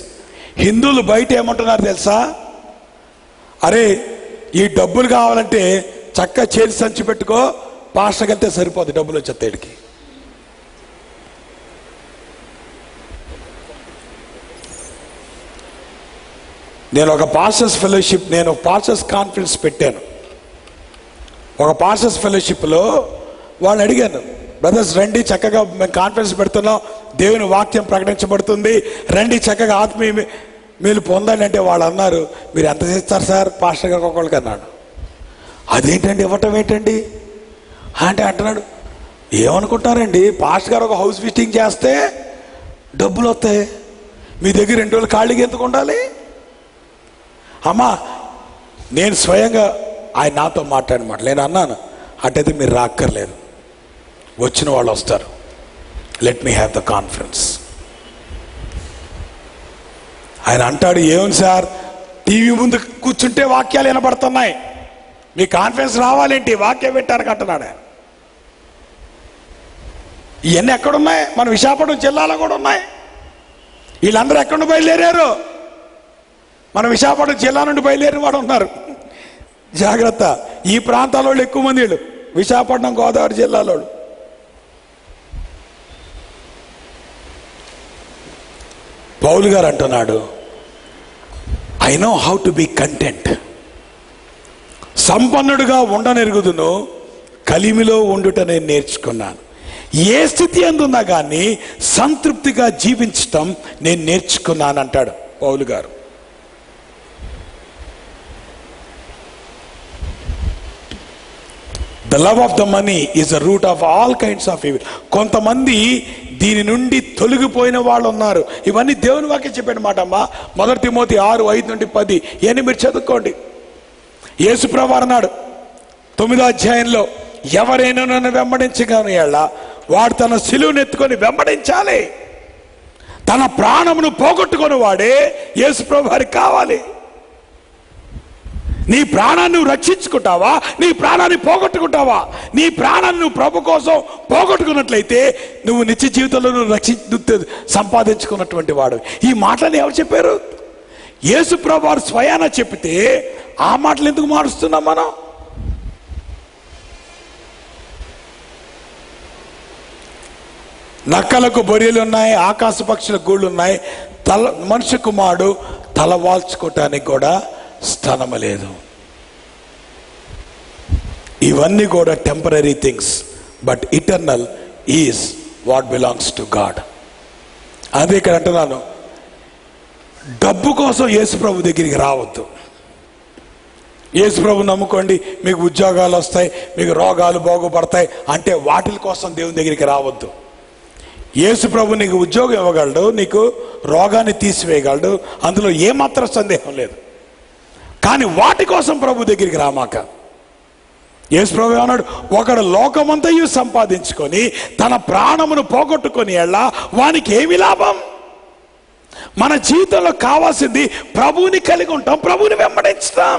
హిందువులు బయట ఏమంటున్నారు తెలుసా? అరే ఈ డబ్బులు కావాలంటే చక్కగా చేతి సంచి పెట్టుకో, పాస్టర్కి వెళ్తే సరిపోదు, డబ్బులు వచ్చేത്തേడికి. నేను ఒక పాస్టర్స్ ఫెలోషిప్, నేను పాస్టర్స్ కాన్ఫరెన్స్ పెట్టాను. ఒక పాస్టర్స్ ఫెలోషిప్లో వాళ్ళని అడిగాను, బ్రదర్స్ రండి, చక్కగా మేము కాన్ఫరెన్స్ పెడుతున్నాం, దేవుని వాక్యం ప్రకటించబడుతుంది, రండి చక్కగా ఆత్మీయ మీరు పొందండి అంటే వాళ్ళు అన్నారు, మీరు ఎంత చేస్తారు సార్ పాస్టర్ గారు ఒకళ్ళకి అన్నాడు. అదేంటండి ఇవ్వటం ఏంటండి అంటే అంటున్నాడు, ఏమనుకుంటారండి పాస్టర్ గారు ఒక హౌస్ విజిటింగ్ చేస్తే డబ్బులు వస్తాయి, మీ దగ్గర 2 రోజులు ఖాళీగా ఎందుకు ఉండాలి? అమ్మా నేను స్వయంగా ఆయన నాతో మాట్లాడమాట, నేను అన్నాను అట్టయితే మీరు రాక్కర్లేదు, వచ్చిన వాళ్ళు వస్తారు, let me have the conference. ఆయన అంటాడు, ఏమని సార్ టీవీ ముందు కూర్చుంటే వాక్యాలు వినబడుతున్నాయి, మీ కాన్ఫరెన్స్ రావాలేంటి, వాక్యం పెట్టానికి అంటున్నాడు. ఇవన్నీ ఎక్కడున్నాయి? మన విశాఖపట్నం జిల్లాలో కూడా ఉన్నాయి. వీళ్ళందరూ ఎక్కడ బయలుదేరారు? మన విశాఖపట్నం జిల్లా నుండి బయలుదేరిన వాడు ఉన్నారు. జాగ్రత్త. ఈ ప్రాంతాల ఎక్కువ మంది వీళ్ళు, విశాఖపట్నం గోదావరి జిల్లాలో. పౌలు గారు అంటున్నాడు, I know how to be content. సంపన్నుడుగా ఉండనెరుగుదును, కలిమిలో ఉండుట నేను నేర్చుకున్నాను. ఏ స్థితి అందున్నా కానీ సంతృప్తిగా జీవించటం నేను నేర్చుకున్నాను అంటాడు పౌలు గారు. The love of the money is the root of all kinds of evil. కొంతమంది దీని నుండి తొలగిపోయిన వాళ్ళు ఉన్నారు. ఇవన్నీ దేవుని వాక్యం చెప్పాడు మాట అమ్మా. 1 తిమోతి 6:5-10 ఇవన్నీ మీరు చదువుకోండి. యేసు ప్రభువు అన్నాడు 9వ అధ్యాయంలో, ఎవరైనా నన్ను వెంబడించగానే వాడు తన సిలువను ఎత్తుకొని వెంబడించాలి. తన ప్రాణమును పోగొట్టుకొని వాడే యేసు ప్రభువు వారికి కావాలి. నీ ప్రాణాన్ని నువ్వు రక్షించుకుంటావా, నీ ప్రాణాన్ని పోగొట్టుకుంటావా? నీ ప్రాణాన్ని నువ్వు ప్రభు కోసం పోగొట్టుకున్నట్లయితే నువ్వు నిత్య జీవితంలో నువ్వు సంపాదించుకున్నటువంటి వాడు. ఈ మాటలను ఎవరు చెప్పారు? యేసు ప్రభు వారు స్వయాన చెప్పితే ఆ మాటలు ఎందుకు మారుస్తున్నాం మనం? నక్కలకు బొరియలు ఉన్నాయి, ఆకాశ పక్షులకు గూళ్ళు ఉన్నాయి, మనుష్య కుమారుడు తల వాల్చుకోవటానికి కూడా స్థలము లేదు. ఇవన్నీ కూడా temporary things, but eternal is what belongs to God. అదే ఇక్కడ అంటున్నాను, డబ్బు కోసం యేసుప్రభు దగ్గరికి రావద్దు. యేసుప్రభు నమ్ముకోండి, మీకు ఉద్యోగాలు వస్తాయి, మీకు రోగాలు బాగుపడతాయి అంటే వాటి కోసం దేవుని దగ్గరికి రావద్దు. యేసుప్రభు నీకు ఉద్యోగం ఇవ్వగలడు, నీకు రోగాన్ని తీసివేయగలడు, అందులో ఏమాత్రం సందేహం లేదు. కానీ వాటి కోసం ప్రభు దగ్గరికి రామాక. యేసుప్రభు ఏమన్నాడు, ఒకడు లోకమంతయు సంపాదించుకొని తన ప్రాణమును పోగొట్టుకొని ఎళ్ళా వానికి ఏమి లాభం? మన జీవితంలో కావాల్సింది ప్రభువుని కలిగి ఉంటాం, ప్రభువుని వెంబడించుతాం.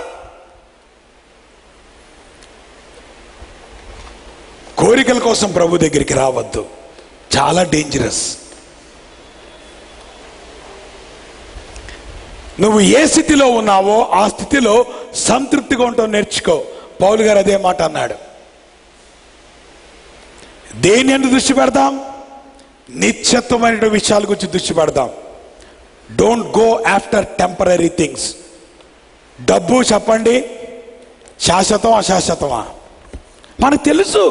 కోరికల కోసం ప్రభు దగ్గరికి రావద్దు, చాలా డేంజరస్. నువ్వు ఏ స్థితిలో ఉన్నావో ఆ స్థితిలో సంతృప్తిగా ఉంటావు నేర్చుకో. పౌలు గారు అదే మాట అన్నాడు. దేని ఎందుకు దృష్టి పెడదాం? నిత్యత్వమైన విషయాల గురించి దృష్టి పెడదాం. Don't go after temporary things. డబ్బు చెప్పండి, శాశ్వతం అశాశ్వతమా? మనకు తెలుసు,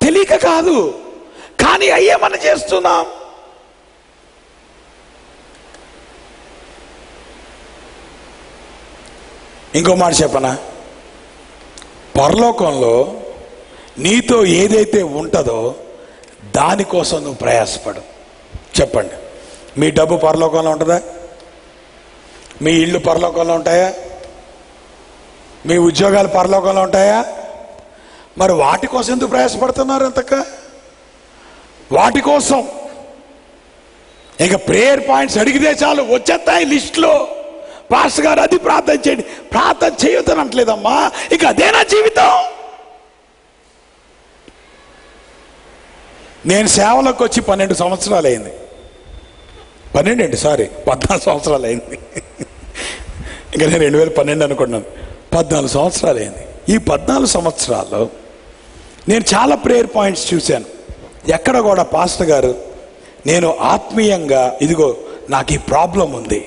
తెలియక కాదు, కానీ అయ్యే మనం చేస్తున్నాం. ఇంకో మాట చెప్పనా, పరలోకంలో నీతో ఏదైతే ఉంటుందో దానికోసం నువ్వు ప్రయాసపడు. చెప్పండి, మీ డబ్బు పరలోకంలో ఉంటుందా? మీ ఇళ్ళు పరలోకంలో ఉంటాయా? మీ ఉద్యోగాలు పరలోకంలో ఉంటాయా? మరి వాటి కోసం ఎందుకు ప్రయాసపడుతున్నారు అంతక? వాటి కోసం ఇంకా ప్రేయర్ పాయింట్స్ అడిగితే చాలు వచ్చేస్తాయి లిస్టులో. పాస్టర్ గారు అది ప్రార్థన చేయండి, ప్రార్థన చేయొద్దని అంటలేదమ్మా, ఇక అదేనా జీవితం? నేను సేవలోకి వచ్చి 12 సంవత్సరాలు అయింది. 14 సంవత్సరాలు అయింది. ఇంకా నేను 2012 అనుకున్నాను. 14 సంవత్సరాలు అయింది. ఈ 14 సంవత్సరాల్లో నేను చాలా ప్రేయర్ పాయింట్స్ చూశాను. ఎక్కడ కూడా పాస్టర్ గారు నేను ఆత్మీయంగా ఇదిగో నాకు ఈ ప్రాబ్లం ఉంది,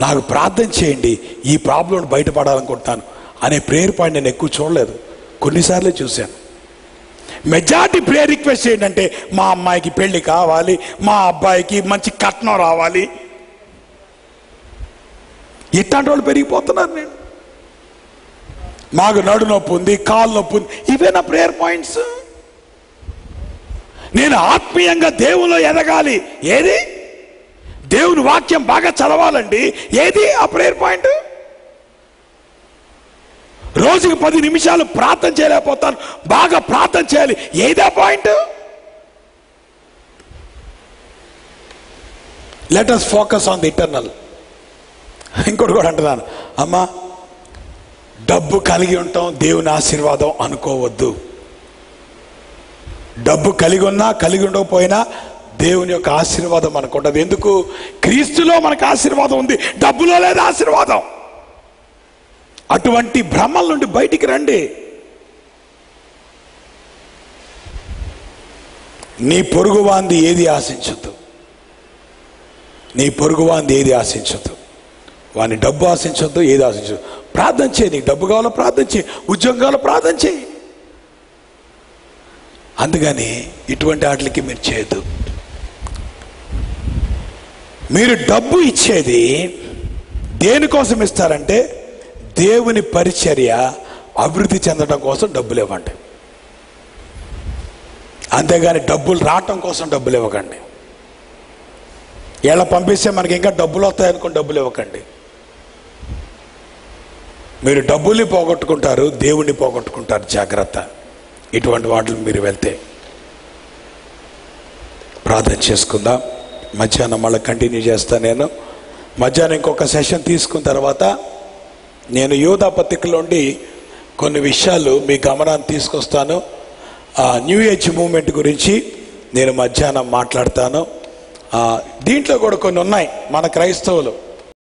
నాకు ప్రార్థన చేయండి, ఈ ప్రాబ్లం బయటపడాలనుకుంటున్నాను అనే ప్రేయర్ పాయింట్ నేను ఎక్కువ చూడలేదు. కొన్నిసార్లు చూశాను. మెజారిటీ ప్రేయర్ రిక్వెస్ట్ ఏంటంటే మా అమ్మాయికి పెళ్లి కావాలి, మా అబ్బాయికి మంచి కట్నం రావాలి. ఇట్లాంటి వాళ్ళు పెరిగిపోతున్నారు. నేను మాకు నడు నొప్పి ఉంది, కాలు నొప్పి ఉంది, ఇవే నా ప్రేయర్ పాయింట్స్. నేను ఆత్మీయంగా దేవులో ఎదగాలి, ఏది? దేవుని వాక్యం బాగా చదవాలండి, ఏది ఆ ప్రేయర్ పాయింట్? రోజుకి 10 నిమిషాలు ప్రార్థన చేయలేకపోతాను, బాగా ప్రార్థన చేయాలి, ఏదా point? Let us focus on the eternal. ఇంకోటి కూడా అంటున్నాను, అమ్మా డబ్బు కలిగి ఉంటాం దేవుని ఆశీర్వాదం అనుకోవద్దు. డబ్బు కలిగి ఉన్నా కలిగి ఉండకపోయినా దేవుని యొక్క ఆశీర్వాదం మనకు ఉంటుంది. ఎందుకు? క్రీస్తులో మనకు ఆశీర్వాదం ఉంది, డబ్బులో లేదు ఆశీర్వాదం. అటువంటి భ్రమల నుండి బయటికి రండి. నీ పొరుగువాంది ఏది ఆశించద్దు, నీ పొరుగువాంది ఏది ఆశించద్దు, వాని డబ్బు ఆశించద్దు, ఏది ఆశించద్దు. ప్రార్థన చేయి, నీకు డబ్బు కావాలో ప్రార్థన చేయి, ఉద్యోగం కావాలో ప్రార్థన చేయి. అందుకని ఇటువంటి వాటికి మీరు చేయొద్దు. మీరు డబ్బు ఇచ్చేది దేనికోసం ఇస్తారంటే దేవుని పరిచర్య అభివృద్ధి చెందడం కోసం డబ్బులు ఇవ్వండి. అంతేగాని డబ్బులు రావటం కోసం డబ్బులు ఇవ్వకండి. ఎలా పంపిస్తే మనకి ఇంకా డబ్బులు వస్తాయనుకుని డబ్బులు ఇవ్వకండి. మీరు డబ్బుల్ని పోగొట్టుకుంటారు, దేవుణ్ణి పోగొట్టుకుంటారు. జాగ్రత్త ఇటువంటి వాటిని మీరు వెళ్తే. ప్రార్థన చేసుకుందాం. మధ్యాహ్నం మళ్ళీ కంటిన్యూ చేస్తాను. నేను మధ్యాహ్నం ఇంకొక సెషన్ తీసుకున్న తర్వాత నేను యోధా పత్రికలోండి కొన్ని విషయాలు మీ గమనాన్ని తీసుకొస్తాను. న్యూ ఏజ్ మూవ్మెంట్ గురించి నేను మధ్యాహ్నం మాట్లాడతాను. దీంట్లో కూడా కొన్ని ఉన్నాయి మన క్రైస్తవులు